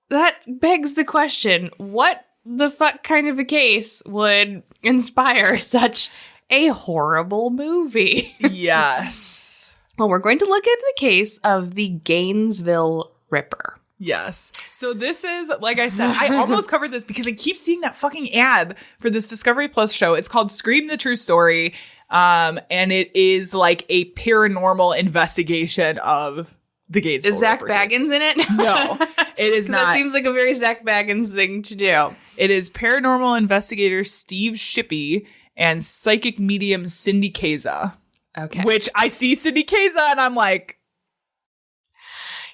that begs the question, what the fuck kind of a case would inspire such a horrible movie? Yes. Well, we're going to look at the case of the Gainesville Ripper. Yes. So this is, like I said, I almost covered this because I keep seeing that fucking ad for this Discovery Plus show. It's called Scream the True Story. And it is like a paranormal investigation of the Gainesville Is Zach Ripper Baggins case. in it? No, it is not. That seems like a very Zach Baggins thing to do. It is paranormal investigator Steve Shippey and psychic medium Cindy Kaza. Okay. Which I see Cindy Kaza and I'm like,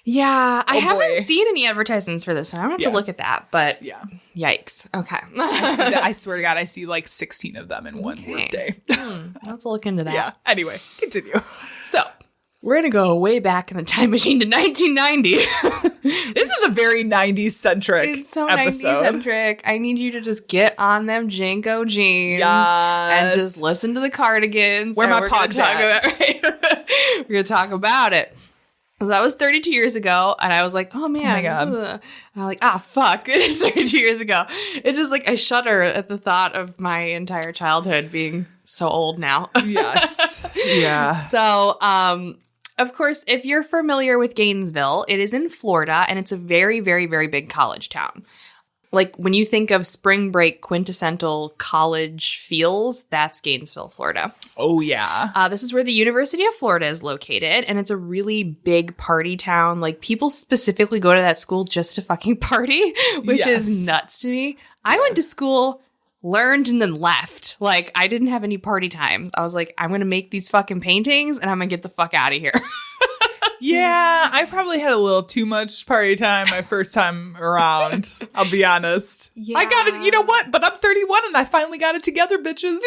yeah, I Oh, haven't boy. seen any advertisements for this, and I'm going to have to look at that, but yeah. yikes. Okay. I see that. I swear to God, I see like 16 of them in one workday. I'll have to look into that. Yeah. Anyway, continue. So, we're going to go way back in the time machine to 1990. This is a very 90s centric It's so episode. 90s centric. I need you to just get on them Janko jeans Yes. and just listen to the Cardigans. Where and my we're gonna pogs talk at? about We're going to talk about it. So that was 32 years ago, and I was like, oh man. Oh my God. Ugh. And I'm like, fuck. It is 32 years ago. It's just like, I shudder at the thought of my entire childhood being so old now. Yes. Yeah. So, of course, if you're familiar with Gainesville, it is in Florida, and it's a very, very, very big college town. Like, when you think of spring break quintessential college feels, that's Gainesville, Florida. Oh, yeah. This is where the University of Florida is located, and it's a really big party town. Like, people specifically go to that school just to fucking party, which Yes. is nuts to me. I went to school, learned, and then left. Like, I didn't have any party times. I was like, I'm going to make these fucking paintings, and I'm going to get the fuck out of here. Yeah, I probably had a little too much party time my first time around. I'll be honest. Yeah. I got it. You know what? But I'm 31 and I finally got it together, bitches.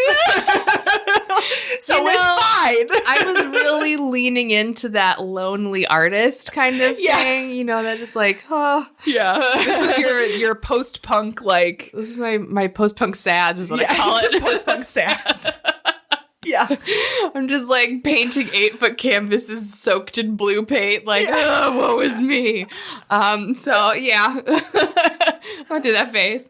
So it's fine. I was really leaning into that lonely artist kind of thing, that just like, Yeah. This was your post-punk, like... this is my post-punk sads is what I call it. Post-punk sads. Yeah. I'm just like painting 8-foot canvases soaked in blue paint, like, woe is me. So yeah, I went through that phase.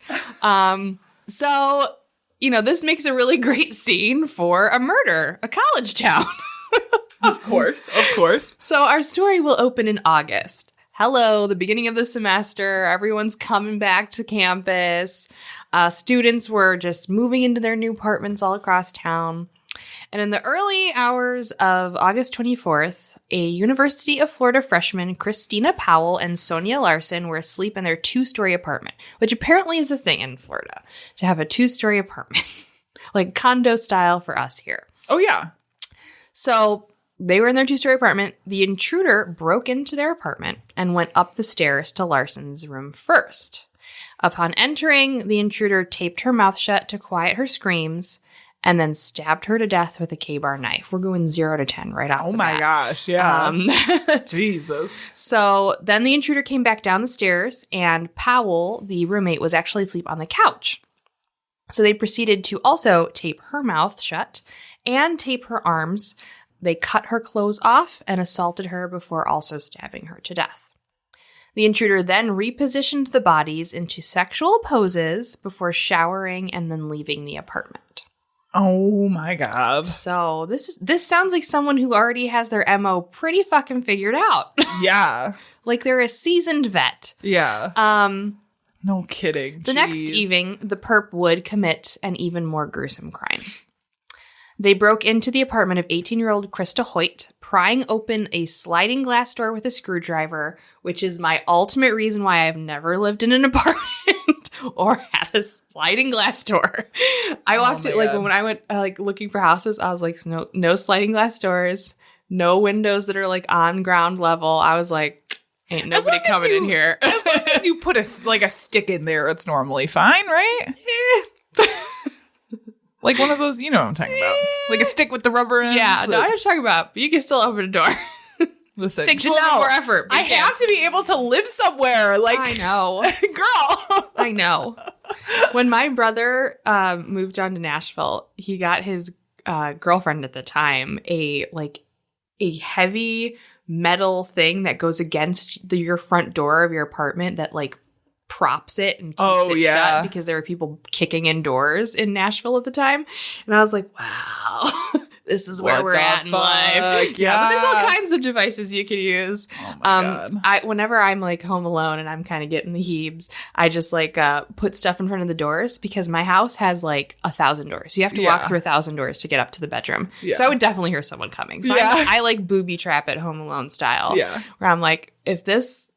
So, this makes a really great scene for a murder, a college town. Of course. So our story will open in August. Hello, the beginning of the semester. Everyone's coming back to campus. Students were just moving into their new apartments all across town. And in the early hours of August 24th, a University of Florida freshman, Christina Powell and Sonia Larson, were asleep in their 2-story apartment, which apparently is a thing in Florida, to have a 2-story apartment, like condo style for us here. Oh, yeah. So they were in their 2-story apartment. The intruder broke into their apartment and went up the stairs to Larson's room first. Upon entering, the intruder taped her mouth shut to quiet her screams and then stabbed her to death with a K-bar knife. We're going 0 to 10 right off the bat. Gosh, yeah. Jesus. So then the intruder came back down the stairs, and Powell, the roommate, was actually asleep on the couch. So they proceeded to also tape her mouth shut and tape her arms. They cut her clothes off and assaulted her before also stabbing her to death. The intruder then repositioned the bodies into sexual poses before showering and then leaving the apartment. Oh my God. So this sounds like someone who already has their MO pretty fucking figured out. Yeah. Like they're a seasoned vet. Yeah. No kidding. The next evening, the perp would commit an even more gruesome crime. They broke into the apartment of 18-year-old Krista Hoyt, prying open a sliding glass door with a screwdriver, which is my ultimate reason why I've never lived in an apartment or had a sliding glass door. I walked it, like, when I went, looking for houses, I was like, no sliding glass doors, no windows that are, like, on ground level. I was like, ain't nobody coming in here. As long as you put a stick in there, it's normally fine, right? Like one of those, you know what I'm talking about. Like a stick with the rubber ends. Yeah, no, I'm just talking about, but you can still open a door. Listen, takes a little bit more effort. I have to be able to live somewhere. Like, I know. Girl. I know. When my brother moved down to Nashville, he got his girlfriend at the time a heavy metal thing that goes against your front door of your apartment that like props it and keeps it shut because there were people kicking in doors in Nashville at the time. And I was like, wow, this is where we're at in life. Yeah, but there's all kinds of devices you can use. Oh my God. Whenever I'm like home alone and I'm kind of getting the heebs, I just like put stuff in front of the doors because my house has like 1,000 doors. You have to walk through 1,000 doors to get up to the bedroom. Yeah. So I would definitely hear someone coming. So I like booby trap it Home Alone style. Yeah. Where I'm like, if this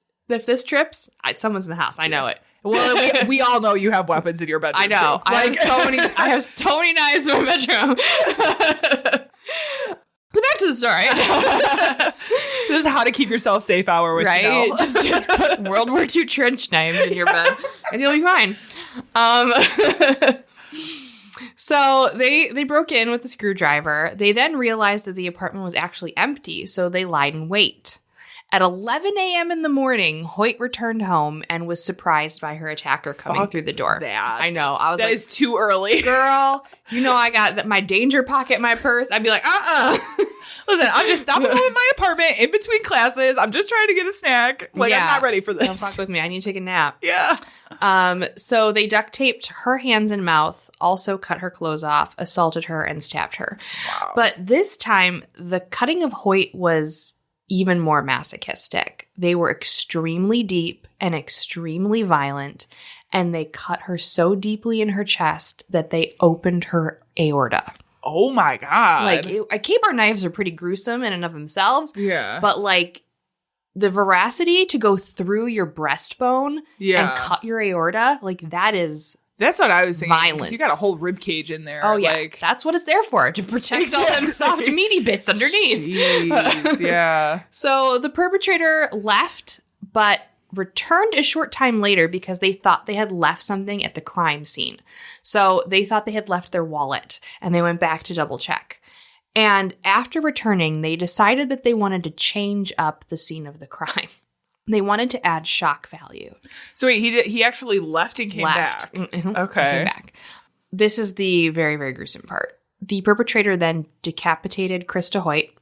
trips, someone's in the house. I know it. Well, we all know you have weapons in your bedroom. I know. Too. I have so many knives in my bedroom. So back to the story. This is how to keep yourself safe hour with Janelle. Just put World War II trench knives in your bed and you'll be fine. So they broke in with the screwdriver. They then realized that the apartment was actually empty, so they lied in wait. At 11 a.m. in the morning, Hoyt returned home and was surprised by her attacker coming through the door. I know. I was like, that is too early. Girl, you know I got my danger pocket in my purse. I'd be like, Listen, I'm just stopping home in my apartment in between classes. I'm just trying to get a snack. Like, I'm not ready for this. Don't fuck with me. I need to take a nap. Yeah. So they duct taped her hands and mouth, also cut her clothes off, assaulted her, and stabbed her. Wow. But this time, the cutting of Hoyt was even more masochistic. They were extremely deep and extremely violent, and they cut her so deeply in her chest that they opened her aorta. Oh my God. Like, K-bar knives are pretty gruesome in and of themselves. Yeah. But like, the veracity to go through your breastbone and cut your aorta, like that's what I was thinking. Violence. You got a whole rib cage in there. Oh, yeah. That's what it's there for, to protect all them soft, meaty bits underneath. Jeez, yeah. So the perpetrator left, but returned a short time later because they thought they had left something at the crime scene. So they thought they had left their wallet, and they went back to double check. And after returning, they decided that they wanted to change up the scene of the crime. They wanted to add shock value. So wait, he actually left and came back. Mm-hmm. Okay. Came back. This is the very, very gruesome part. The perpetrator then decapitated Krista Hoyt,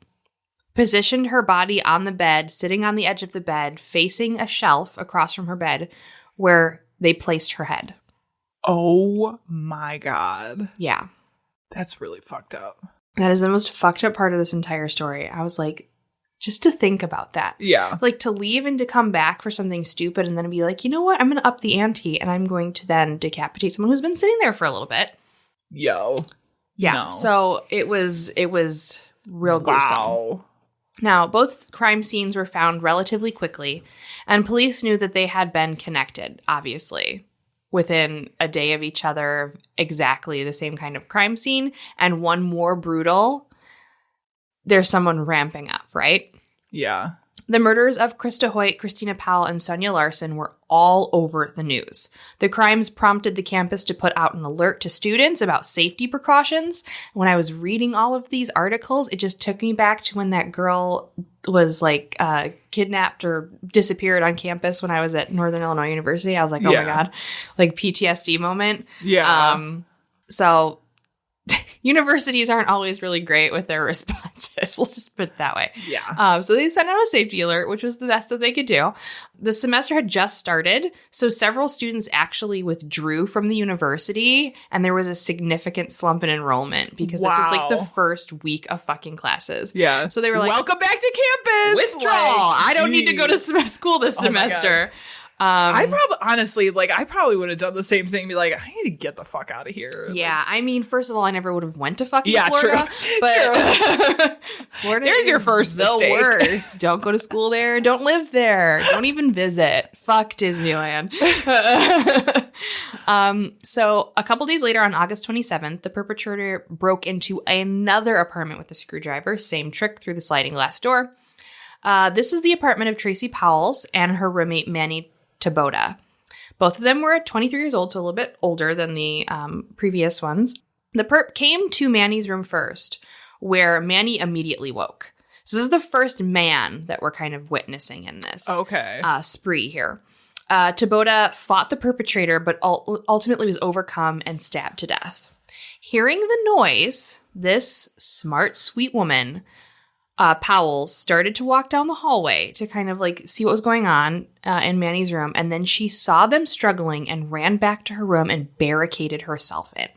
positioned her body on the bed, sitting on the edge of the bed, facing a shelf across from her bed, where they placed her head. Oh my God. Yeah. That's really fucked up. That is the most fucked up part of this entire story. I was like, just to think about that. Yeah. Like, to leave and to come back for something stupid and then be like, you know what? I'm going to up the ante and I'm going to then decapitate someone who's been sitting there for a little bit. Yo. Yeah. No. So it was real gruesome. Wow. Now, both crime scenes were found relatively quickly, and police knew that they had been connected, obviously, within a day of each other, exactly the same kind of crime scene, and one more brutal. There's someone ramping up, right? Yeah. The murders of Krista Hoyt, Christina Powell, and Sonia Larson were all over the news. The crimes prompted the campus to put out an alert to students about safety precautions. When I was reading all of these articles, it just took me back to when that girl was like kidnapped or disappeared on campus when I was at Northern Illinois University. I was like, oh my God, like PTSD moment. Yeah. So universities aren't always really great with their responses. We'll just put it that way. Yeah. So they sent out a safety alert, which was the best that they could do. The semester had just started, so several students actually withdrew from the university, and there was a significant slump in enrollment because this was like the first week of fucking classes. Yeah. So they were like, welcome back to campus. withdrawal. I don't need to go to school this semester. I probably would have done the same thing. Be like, I need to get the fuck out of here. Yeah, I mean, first of all, I never would have went to fucking True. Florida. But Florida There's your is first the mistake. worst. Don't go to school there. Don't live there. Don't even visit. Fuck Disneyland. So a couple days later, on August 27th, the perpetrator broke into another apartment with a screwdriver. Same trick through the sliding glass door. This was the apartment of Tracy Powell's and her roommate Manny Tabota. Both of them were 23 years old, so a little bit older than the previous ones. The perp came to Manny's room first, where Manny immediately woke. So this is the first man that we're kind of witnessing in this spree here. Tabota fought the perpetrator, but ultimately was overcome and stabbed to death. Hearing the noise, this smart, sweet woman, Powell, started to walk down the hallway to kind of like see what was going on in Manny's room. And then she saw them struggling and ran back to her room and barricaded herself in.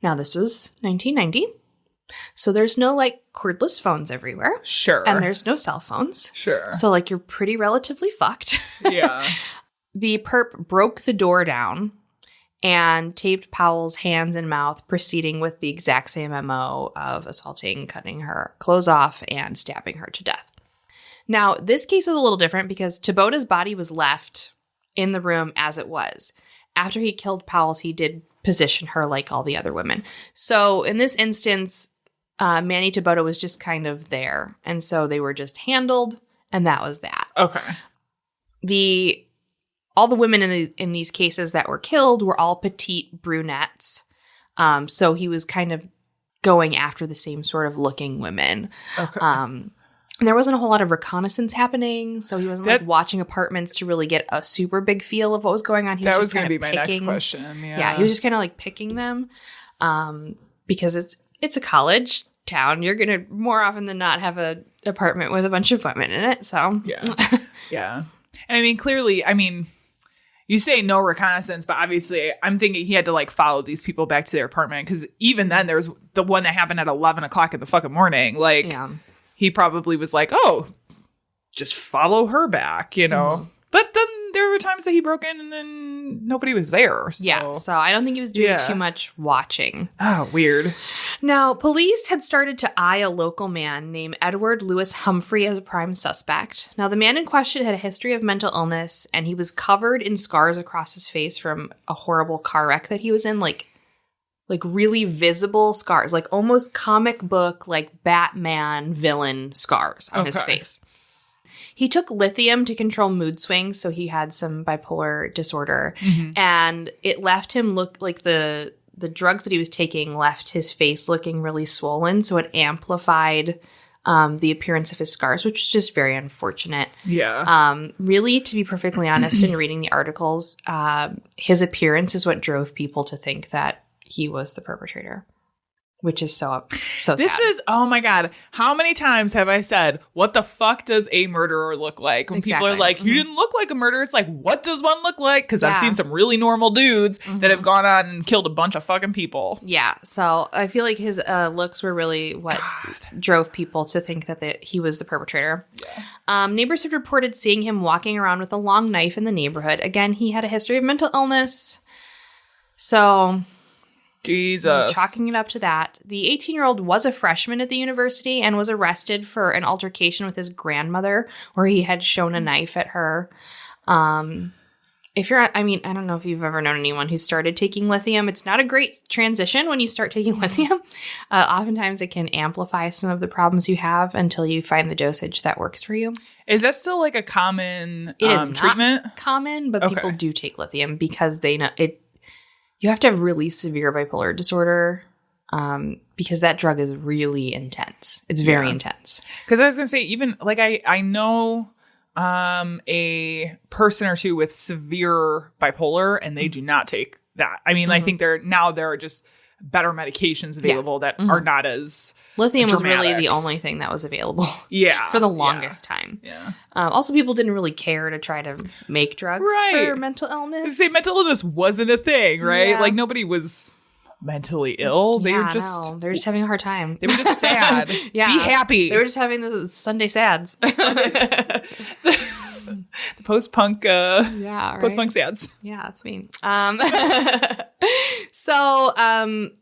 Now, this was 1990. So there's no like cordless phones everywhere. Sure. And there's no cell phones. Sure. So like you're pretty relatively fucked. Yeah. The perp broke the door down and taped Powell's hands and mouth, proceeding with the exact same MO of assaulting, cutting her clothes off, and stabbing her to death. Now, this case is a little different because Tabota's body was left in the room as it was. After he killed Powell's, he did position her like all the other women. So in this instance, Manny Tabota was just kind of there. And so they were just handled, and that was that. Okay. All the women in these cases that were killed were all petite brunettes. So he was kind of going after the same sort of looking women. Okay. And there wasn't a whole lot of reconnaissance happening, so he wasn't like watching apartments to really get a super big feel of what was going on. That was going to be my next question. Yeah, he was just kind of like picking them because it's a college town. You're going to more often than not have an apartment with a bunch of women in it. So yeah. And I mean, clearly, you say no reconnaissance, but obviously I'm thinking he had to like follow these people back to their apartment because even then there's the one that happened at 11 o'clock in the fucking morning. Like he probably was like, oh, just follow her back, you know? Mm-hmm. But then there were times that he broke in and then nobody was there. So. Yeah, so I don't think he was doing too much watching. Oh, weird. Now, police had started to eye a local man named Edward Lewis Humphrey as a prime suspect. Now, the man in question had a history of mental illness, and he was covered in scars across his face from a horrible car wreck that he was in, like really visible scars, like almost comic book, like Batman villain scars on his face. He took lithium to control mood swings, so he had some bipolar disorder. Mm-hmm. And it left him look like the drugs that he was taking left his face looking really swollen, so it amplified the appearance of his scars, which is just very unfortunate. Yeah. Really, to be perfectly honest, in reading the articles, his appearance is what drove people to think that he was the perpetrator. Which is so this sad. is, oh my God. How many times have I said, what the fuck does a murderer look like? When people are like, you didn't look like a murderer. It's like, what does one look like? Because I've seen some really normal dudes that have gone on and killed a bunch of fucking people. Yeah. So I feel like his looks were really what drove people to think that he was the perpetrator. Yeah. Neighbors had reported seeing him walking around with a long knife in the neighborhood. Again, he had a history of mental illness. So... Jesus. Chalking it up to that. The 18-year-old was a freshman at the university and was arrested for an altercation with his grandmother where he had shown a knife at her. if you're, I mean, I don't know if you've ever known anyone who started taking lithium. It's not a great transition when you start taking lithium. Oftentimes it can amplify some of the problems you have until you find the dosage that works for you. Is that still like a common It is not treatment? common, but Okay. people do take lithium because they know it. You have to have really severe bipolar disorder because that drug is really intense. It's very intense. Because I was going to say, even like I know a person or two with severe bipolar and they do not take that. I mean, I think there are just better medications available that are not as Lithium was really dramatic. the only thing that was available Yeah. for the longest time. Yeah. Also, people didn't really care to try to make drugs Right. for mental illness. Say mental illness wasn't a thing, right? Yeah. Like nobody was mentally ill. They were just they're just having a hard time. they were just sad. Yeah. Be happy. They were just having the Sunday sads. The post-punk Yeah, right? post-punk sads. Yeah, that's me. So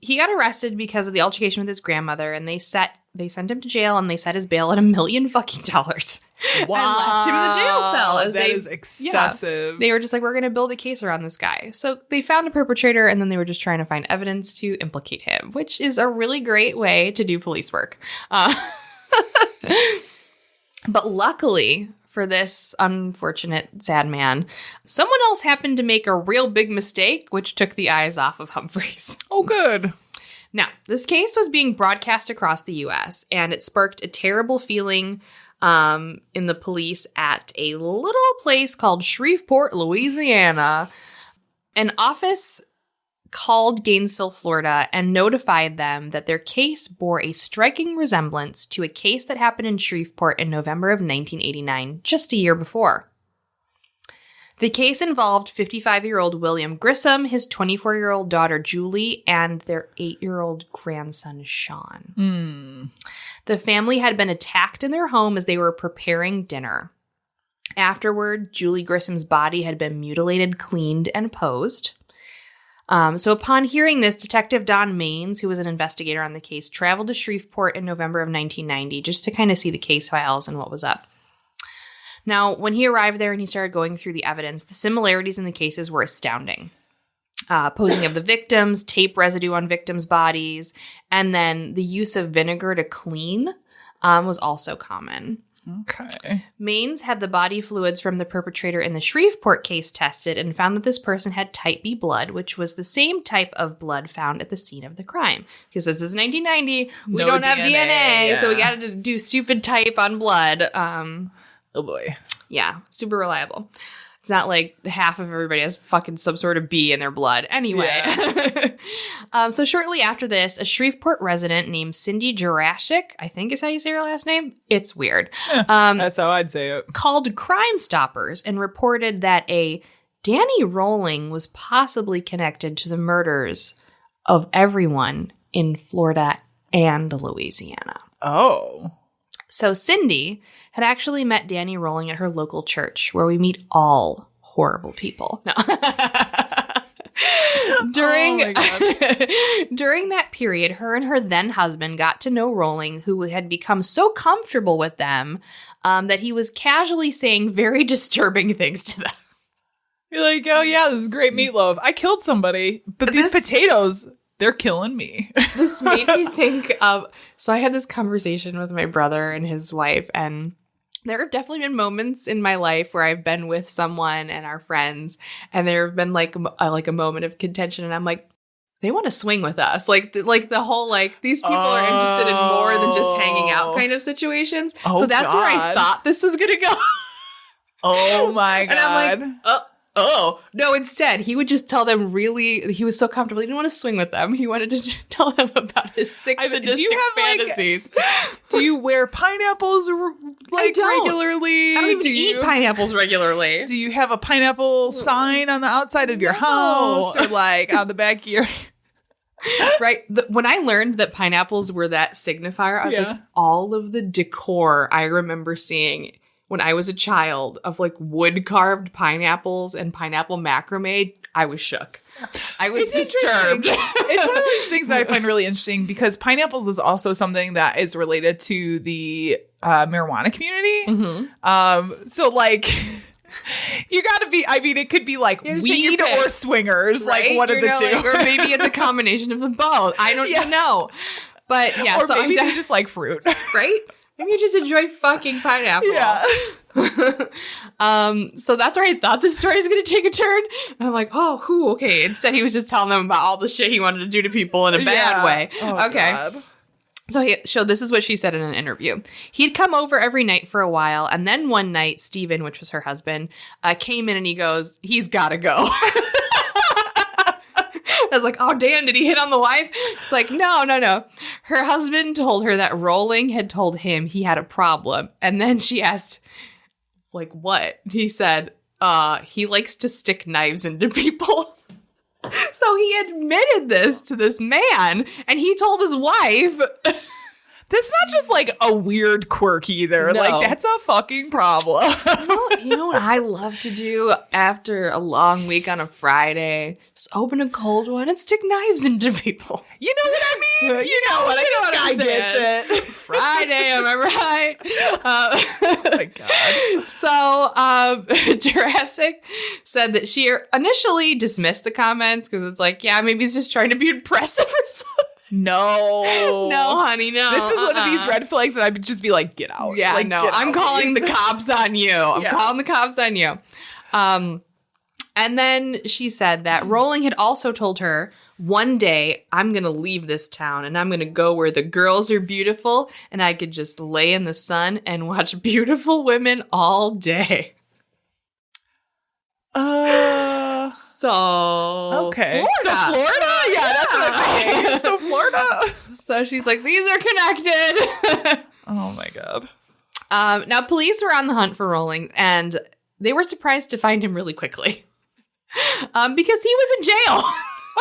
he got arrested because of the altercation with his grandmother, and they sent him to jail, and they set his bail at $1 million fucking dollars. Wow. And left him in the jail cell. That is excessive. They were just like, we're going to build a case around this guy. So they found a perpetrator, and then they were just trying to find evidence to implicate him, which is a really great way to do police work. But luckily for this unfortunate, sad man, someone else happened to make a real big mistake, which took the eyes off of Humphreys. Oh, good. Now, this case was being broadcast across the U.S., and it sparked a terrible feeling in the police at a little place called Shreveport, Louisiana. An office called Gainesville, Florida, and notified them that their case bore a striking resemblance to a case that happened in Shreveport in November of 1989, just a year before. The case involved 55-year-old William Grissom, his 24-year-old daughter Julie, and their 8-year-old grandson Sean. The family had been attacked in their home as they were preparing dinner. Afterward, Julie Grissom's body had been mutilated, cleaned, and posed. So upon hearing this, Detective Don Maines, who was an investigator on the case, traveled to Shreveport in November of 1990 just to kind of see the case files and what was up. Now, when he arrived there and he started going through the evidence, the similarities in the cases were astounding. Posing of the victims, tape residue on victims' bodies, and then the use of vinegar to clean was also common. Okay. Maines had the body fluids from the perpetrator in the Shreveport case tested and found that this person had type B blood, which was the same type of blood found at the scene of the crime. Because this is 1990, we No don't have DNA, so we yeah. got to do stupid type on blood. Oh boy. Yeah, super reliable. It's not like half of everybody has fucking some sort of B in their blood. Anyway. So shortly after this, a Shreveport resident named Cindy Jurashik, I think is how you say her last name. It's weird. That's how I'd say it. Called Crime Stoppers and reported that a Danny Rolling was possibly connected to the murders of everyone in Florida and Louisiana. Oh. So Cindy had actually met Danny Rolling at her local church, where we meet all horrible people. No. During that period, her and her then husband got to know Rolling, who had become so comfortable with them that he was casually saying very disturbing things to them. You're like, oh yeah, this is great meatloaf. I killed somebody, but these potatoes, they're killing me. This made me think of, so I had this conversation with my brother and his wife, and there have definitely been moments in my life where I've been with someone and our friends, and there have been like a moment of contention, and I'm like, they want to swing with us, like the whole these people are interested in more than just hanging out kind of situations. Oh, so that's where I God. thought this was gonna go. Oh my God. And I'm like, oh, no, instead, he would just tell them he was so comfortable. He didn't want to swing with them. He wanted to just tell them about his sick sadistic fantasies. Do you wear pineapples regularly? I don't even eat pineapples regularly. Do you have a pineapple sign on the outside of your house or on the back of your... Right. When I learned that pineapples were that signifier, I was Yeah. like, all of the decor I remember seeing when I was a child of wood carved pineapples and pineapple macrame, I was shook. I was disturbed. It's one of those things that I find really interesting because pineapples is also something that is related to the marijuana community. Mm-hmm. So You gotta be, I mean, it could be like You have to take your weed pick, or swingers, right? like one of You the know, two. like, or maybe it's a combination of the both. I don't even know. But yeah, Or so maybe I'm they just like fruit. right? Maybe you just enjoy fucking pineapple. Yeah. So that's where I thought the story was going to take a turn. And I'm like, oh, okay. Instead, he was just telling them about all the shit he wanted to do to people in a bad way. Oh, okay. God. So this is what she said in an interview. He'd come over every night for a while. And then one night, Steven, which was her husband, came in and he goes, he's got to go. I was like, oh, damn, did he hit on the wife? It's like, no. Her husband told her that Rolling had told him he had a problem. And then she asked, like, what? He said, he likes to stick knives into people. So he admitted this to this man, and he told his wife. That's not just like a weird quirk either. No. Like, that's a fucking problem. You know what I love to do after a long week on a Friday? Just open a cold one and stick knives into people. You know what I mean? You know what I mean? This guy gets it. Friday, am I right? Oh my God. So Jurassic said that she initially dismissed the comments because it's like, yeah, maybe he's just trying to be impressive or something. No. No, honey, no. This is one of these red flags that I would just be like, get out. Yeah, like, no. get I'm out, calling please. the cops on you. I'm calling the cops on you. And then she said that Rolling had also told her, one day I'm going to leave this town and I'm going to go where the girls are beautiful and I could just lay in the sun and watch beautiful women all day. So Okay. Florida. So Florida? Yeah, that's what I'm thinking. So Florida? So she's like, these are connected. Oh my God. Now, police were on the hunt for Rolling, and they were surprised to find him really quickly because he was in jail.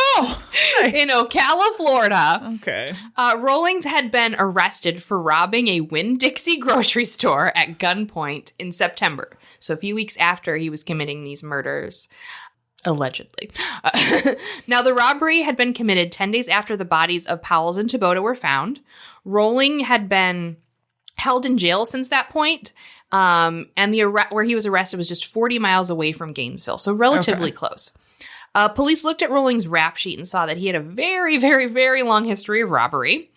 Oh, nice. In Ocala, Florida. Okay. Rollings had been arrested for robbing a Winn-Dixie grocery store at gunpoint in September. So a few weeks after he was committing these murders, allegedly. Now, the robbery had been committed 10 days after the bodies of Powell and Tabota were found. Rolling had been held in jail since that point. And where he was arrested was just 40 miles away from Gainesville, so relatively close. Police looked at Rolling's rap sheet and saw that he had a very, very, very long history of robbery.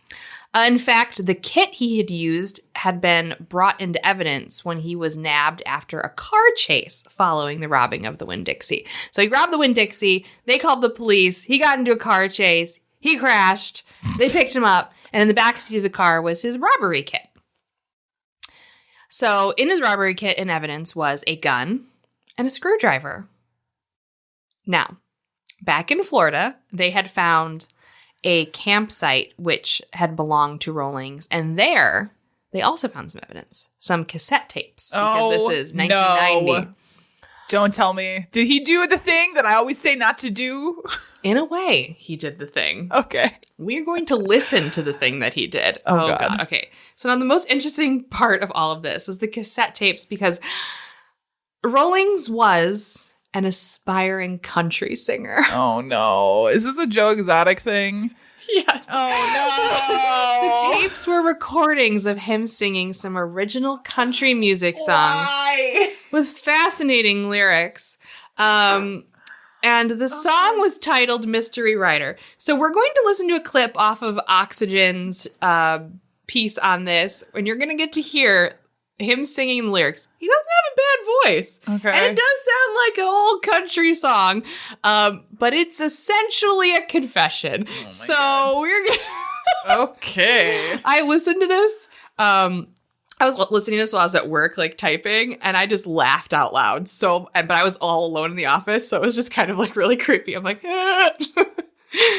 In fact, the kit he had used had been brought into evidence when he was nabbed after a car chase following the robbing of the Winn-Dixie. So he robbed the Winn-Dixie, they called the police, he got into a car chase, he crashed, they picked him up, and in the backseat of the car was his robbery kit. So in his robbery kit in evidence was a gun and a screwdriver. Now, back in Florida, they had found a campsite which had belonged to Rollings, and there they also found some evidence, some cassette tapes, because this is 1990. No. Don't tell me. Did he do the thing that I always say not to do? In a way, he did the thing. Okay. We're going to listen to the thing that he did. Oh, God. Okay. So now the most interesting part of all of this was the cassette tapes, because Rollings was an aspiring country singer. Oh no. Is this a Joe Exotic thing? Yes. Oh no. The tapes were recordings of him singing some original country music songs with fascinating lyrics. And the song was titled Mystery Rider. So we're going to listen to a clip off of Oxygen's piece on this, and you're going to get to hear him singing the lyrics. He doesn't have a bad voice. Okay. And it does sound like an old country song. But it's essentially a confession. So we're gonna Okay. I listened to this. I was listening to this while I was at work, like typing, and I just laughed out loud. But I was all alone in the office, so it was just kind of like really creepy. I'm like, ah.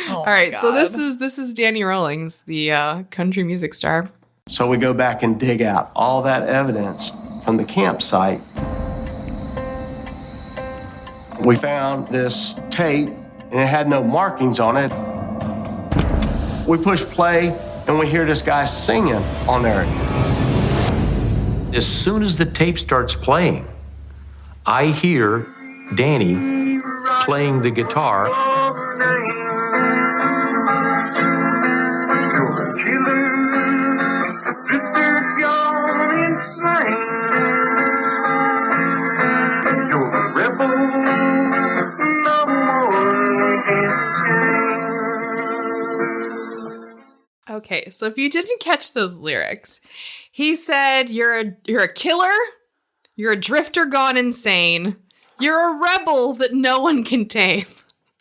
All right. So this is Danny Rollings, the country music star. So we go back and dig out all that evidence from the campsite. We found this tape, and it had no markings on it. We push play, and we hear this guy singing on there. As soon as the tape starts playing, I hear Danny playing the guitar. Okay, so if you didn't catch those lyrics, he said, you're a killer, you're a drifter gone insane, you're a rebel that no one can tame.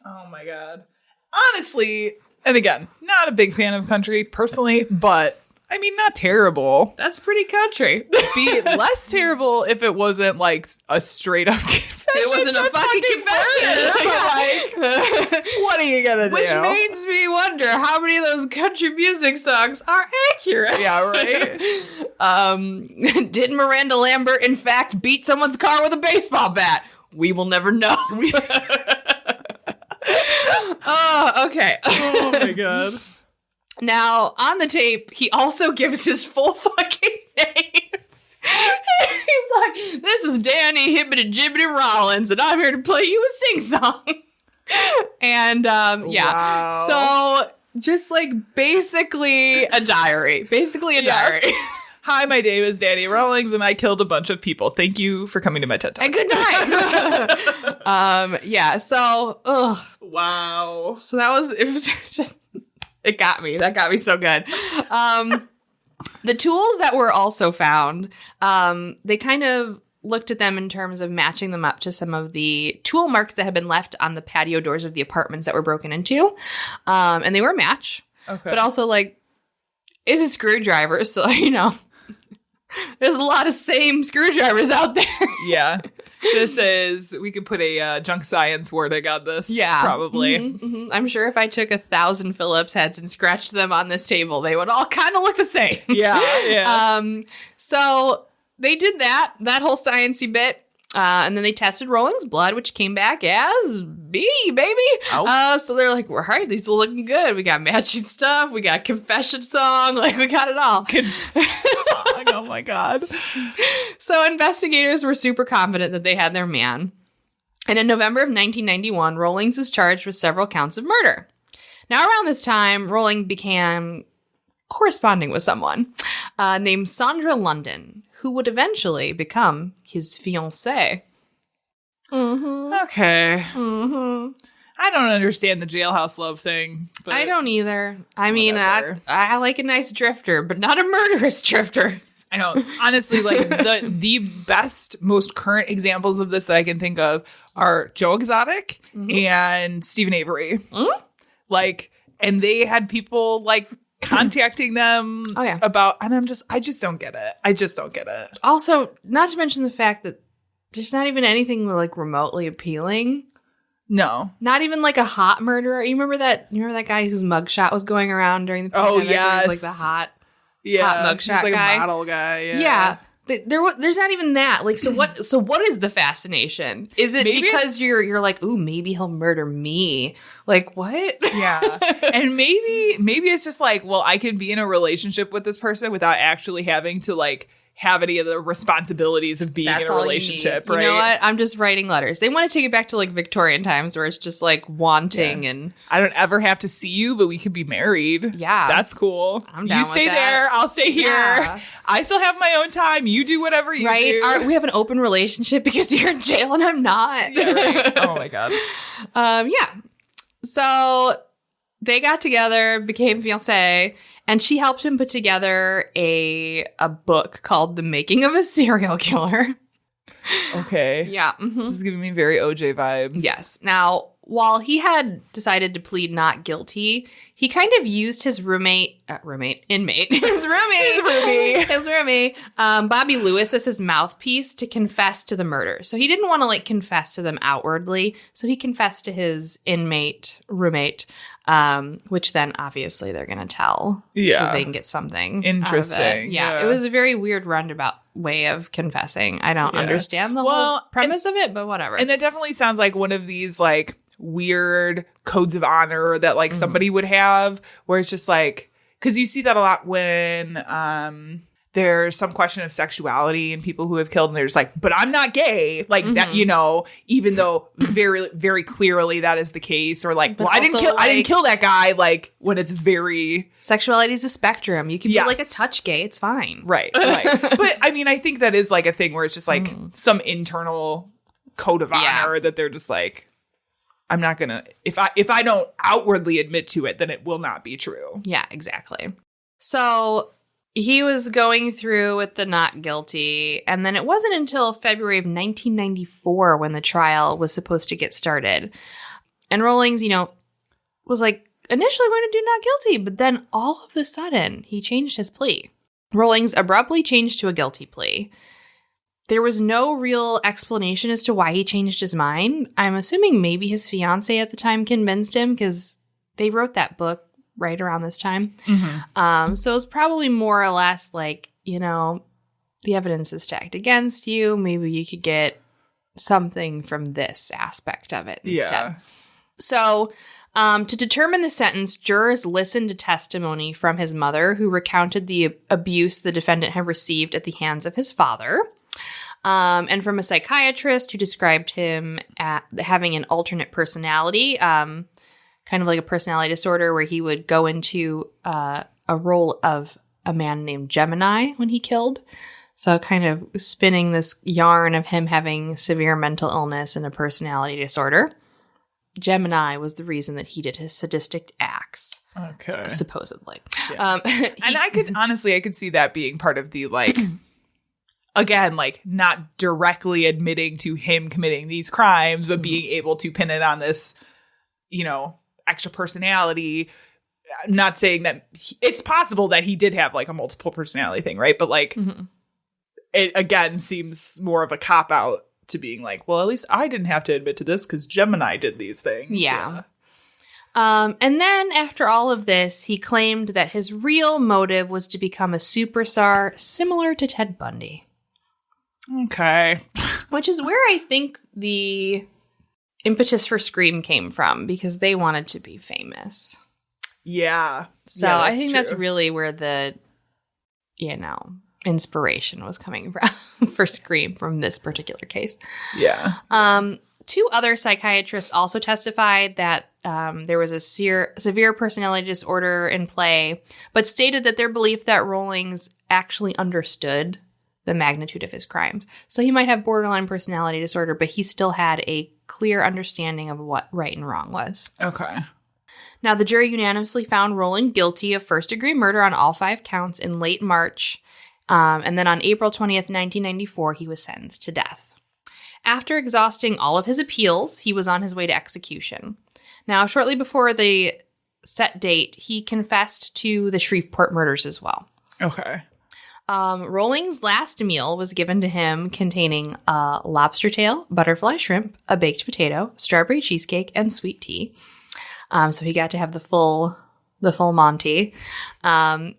Oh my God. Honestly, and again, not a big fan of country personally, but I mean, not terrible. That's pretty country. Be less terrible if it wasn't like a straight up confession. It wasn't a fucking confession. What are you gonna do? Which makes me wonder how many of those country music songs are accurate. Yeah, right? Did Miranda Lambert, in fact, beat someone's car with a baseball bat? We will never know. Oh, okay. Oh my God. Now, on the tape, he also gives his full fucking name. He's like, this is Danny Hibbity Jibbity Rollins, and I'm here to play you a sing-song. And, yeah. Wow. So, just like, basically a diary. Diary. Hi, my name is Danny Rawlings, and I killed a bunch of people. Thank you for coming to my TED Talk. And good night. Yeah, so, ugh. Wow. So it was just, it got me. That got me so good. The tools that were also found, they kind of looked at them in terms of matching them up to some of the tool marks that had been left on the patio doors of the apartments that were broken into. And they were a match. Okay. But also, like, it's a screwdriver, so, you know, there's a lot of same screwdrivers out there. Yeah. This is, we could put a junk science wording on this. Yeah. Probably. Mm-hmm, mm-hmm. I'm sure if I took 1,000 Phillips heads and scratched them on this table, they would all kind of look the same. Yeah. Yeah. So they did that whole sciencey bit. And then they tested Rowling's blood, which came back as B, baby. Oh. So they're like, all right, these are looking good. We got matching stuff. We got confession song. Like, we got it all. Song. Oh, my God. So investigators were super confident that they had their man. And in November of 1991, Rowlings was charged with several counts of murder. Now, around this time, Rowling began corresponding with someone named Sonja London, who would eventually become his fiancée. Mm-hmm. Okay. Mm-hmm. I don't understand the jailhouse love thing. But I don't either. I mean, I like a nice drifter, but not a murderous drifter. I know. Honestly, like, the best, most current examples of this that I can think of are Joe Exotic and Stephen Avery. Mm-hmm. Like, and they had people, like, contacting them about, and I just don't get it. I just don't get it. Also, not to mention the fact that there's not even anything like remotely appealing. No. Not even like a hot murderer. You remember that guy whose mugshot was going around during the pandemic? Oh, yes. It was like the hot mugshot he's like guy. A model guy. Yeah. There's not even that. Like, so what is the fascination? Is it maybe because you're like, ooh, maybe he'll murder me? Like, what? Yeah. And maybe it's just like, well, I can be in a relationship with this person without actually having to, like, have any of the responsibilities of being in a relationship, right? You know what? I'm just writing letters. They want to take it back to, like, Victorian times where it's just, like, wanting and... I don't ever have to see you, but we could be married. Yeah. That's cool. I'm down You stay with that. there. I'll stay here. Yeah. I still have my own time. You do whatever you do. We have an open relationship because you're in jail and I'm not. Yeah, right. Oh, my God. Yeah. So they got together, became fiancé, and she helped him put together a book called The Making of a Serial Killer. Okay. Yeah. Mm-hmm. This is giving me very OJ vibes. Yes. Now, while he had decided to plead not guilty, he kind of used his inmate, Bobby Lewis as his mouthpiece to confess to the murder. So he didn't want to, like, confess to them outwardly. So he confessed to his roommate, which then obviously they're going to tell. Yeah. So they can get something. Interesting. Out of it. Yeah. It was a very weird roundabout way of confessing. I don't understand the whole premise of it, but whatever. And that definitely sounds like one of these, like, weird codes of honor that, like, somebody would have, where it's just like, because you see that a lot when there's some question of sexuality and people who have killed, and they're just like, but I'm not gay, like that, you know, even though very, very clearly that is the case, or like, but well, I didn't kill that guy, like, when it's very sexuality is a spectrum. You can be like a touch gay, it's fine, right. But I mean, I think that is like a thing where it's just like some internal code of honor that they're just like, I'm not gonna, if I don't outwardly admit to it, then it will not be true. Yeah, exactly. So he was going through with the not guilty, and then it wasn't until February of 1994 when the trial was supposed to get started. And Rawlings, was like initially going to do not guilty, but then all of a sudden he changed his plea. Rawlings abruptly changed to a guilty plea. There was no real explanation as to why he changed his mind. I'm assuming maybe his fiance at the time convinced him because they wrote that book right around this time. Mm-hmm. So it was probably more or less like, the evidence is stacked against you. Maybe you could get something from this aspect of it instead. Yeah. So to determine the sentence, jurors listened to testimony from his mother, who recounted the abuse the defendant had received at the hands of his father, and from a psychiatrist who described him as having an alternate personality, kind of like a personality disorder where he would go into a role of a man named Gemini when he killed. So kind of spinning this yarn of him having severe mental illness and a personality disorder. Gemini was the reason that he did his sadistic acts. Okay. Supposedly. Yeah. And I could see that being part of the, again, not directly admitting to him committing these crimes, but being able to pin it on this, extra personality. I'm not saying that it's possible that he did have a multiple personality thing, right? But it again seems more of a cop out to being well, at least I didn't have to admit to this because Gemini did these things. Yeah. And then after all of this, he claimed that his real motive was to become a superstar similar to Ted Bundy. Okay. Which is where I think the impetus for Scream came from, because they wanted to be famous. Yeah. So yeah, I think true. that's really where the, inspiration was coming from for Scream from this particular case. Yeah. Two other psychiatrists also testified that there was a severe personality disorder in play, but stated that their belief that Rawlings actually understood the magnitude of his crimes. So he might have borderline personality disorder, but he still had a clear understanding of what right and wrong was. Okay. Now, the jury unanimously found Rawlings guilty of first-degree murder on all 5 counts in late March. And then on April 20th, 1994, he was sentenced to death. After exhausting all of his appeals, he was on his way to execution. Now, shortly before the set date, he confessed to the Shreveport murders as well. Okay. Rawlings' last meal was given to him containing a lobster tail, butterfly shrimp, a baked potato, strawberry cheesecake, and sweet tea. So he got to have the full Monty.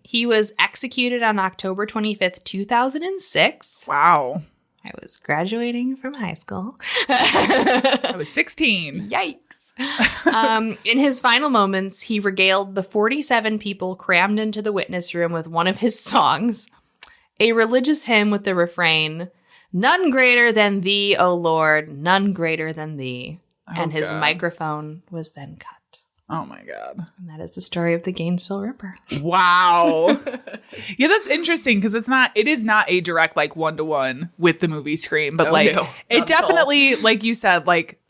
He was executed on October 25th, 2006. Wow. I was graduating from high school. I was 16. Yikes. In his final moments, he regaled the 47 people crammed into the witness room with one of his songs, a religious hymn with the refrain, "None greater than thee, O Lord, none greater than thee." And his microphone was then cut. Oh my God. And that is the story of the Gainesville Ripper. Wow. Yeah, that's interesting because it is not a direct one-to-one with the movie Scream, but it definitely, like you said,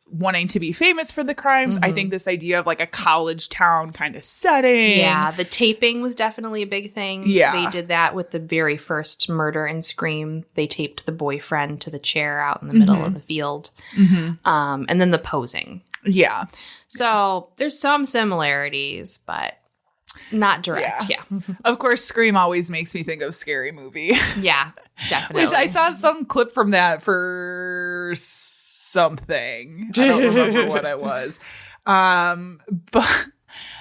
wanting to be famous for the crimes. Mm-hmm. I think this idea of a college town kind of setting. Yeah, the taping was definitely a big thing. Yeah. They did that with the very first murder in Scream. They taped the boyfriend to the chair out in the middle of the field. Mm-hmm. And then the posing. Yeah. So there's some similarities, but not direct. Yeah. Of course, Scream always makes me think of Scary Movie. Yeah, definitely. Which I saw some clip from that for something. I don't remember what it was.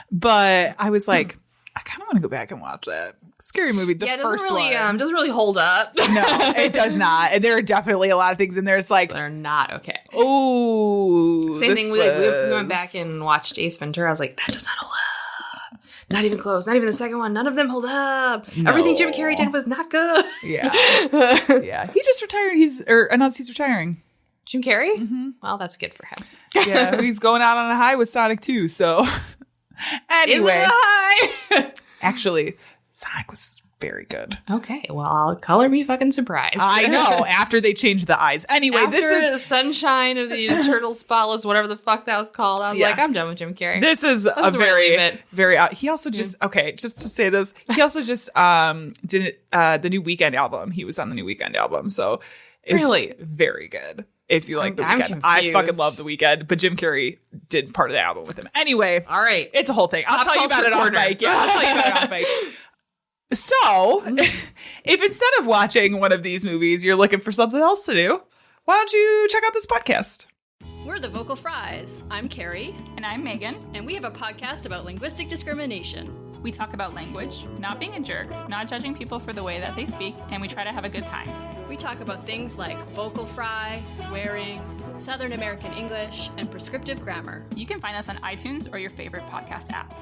But I was like, I kind of want to go back and watch that. Scary Movie, the first one. Doesn't really hold up. No, it does not. And there are definitely a lot of things in there. It's they're not okay. Oh, same thing. We went back and watched Ace Ventura. I was like, that does not hold up. Not even close. Not even the second one. None of them hold up. No. Everything Jim Carrey did was not good. Yeah. Yeah. He just retired. Announced he's retiring. Jim Carrey? Mm-hmm. Well, that's good for him. Yeah. He's going out on a high with Sonic 2. So anyway. Is it a high? Actually, Sonic was very good. Okay, well, I'll color me fucking surprised. I know, after they changed the eyes. Anyway, After this is the Sunshine of the Eternal Spotless, whatever the fuck that was called, I was like, I'm done with Jim Carrey. This is a is where I leave it. very he also just just to say this, he also just did the new Weekend album. He was on the new Weekend album, so it's Really? very good. If you like the I'm Weekend, I confused. fucking love the Weekend, but Jim Carrey did part of the album with him. Anyway, All right. it's a whole thing. I'll Pop tell you about culture it off corner. mic. Yeah, I'll tell you about it off mic. So, if instead of watching one of these movies, you're looking for something else to do, why don't you check out this podcast? We're the Vocal Fries. I'm Carrie. And I'm Megan. And we have a podcast about linguistic discrimination. We talk about language, not being a jerk, not judging people for the way that they speak, and we try to have a good time. We talk about things like vocal fry, swearing, Southern American English, and prescriptive grammar. You can find us on iTunes or your favorite podcast app.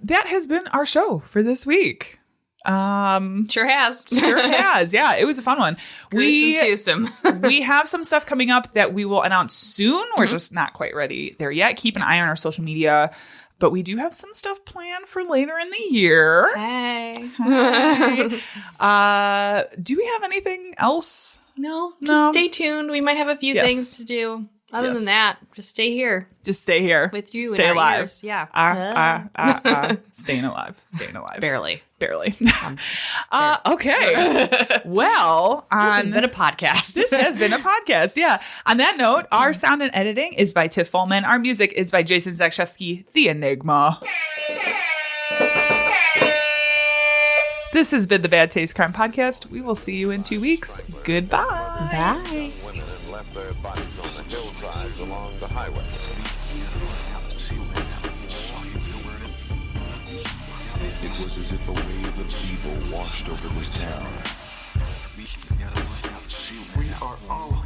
That has been our show for this week. Sure has. Sure has. Yeah, it was a fun one. Gruesome twosome. We have some stuff coming up that we will announce soon. We're just not quite ready there yet. Keep an eye on our social media. But we do have some stuff planned for later in the year. Hey. Hi. Do we have anything else? No, just No. stay tuned. We might have a few Yes. things to do. Other Yes. than that, just stay here Just stay here. with you Stay in our alive. ears. Yeah. Staying alive. Staying alive. Barely. Barely. Okay. Well, This has been a podcast. This has been a podcast, yeah. On that note, our sound and editing is by Tiff Fallman. Our music is by Jason Zakshevsky, The Enigma. This has been the Bad Taste Crime Podcast. We will see you in 2 weeks. Goodbye. Bye. Women had left their bodies on the hillsides along the highway. It was as if a wave of evil washed over this town. We are all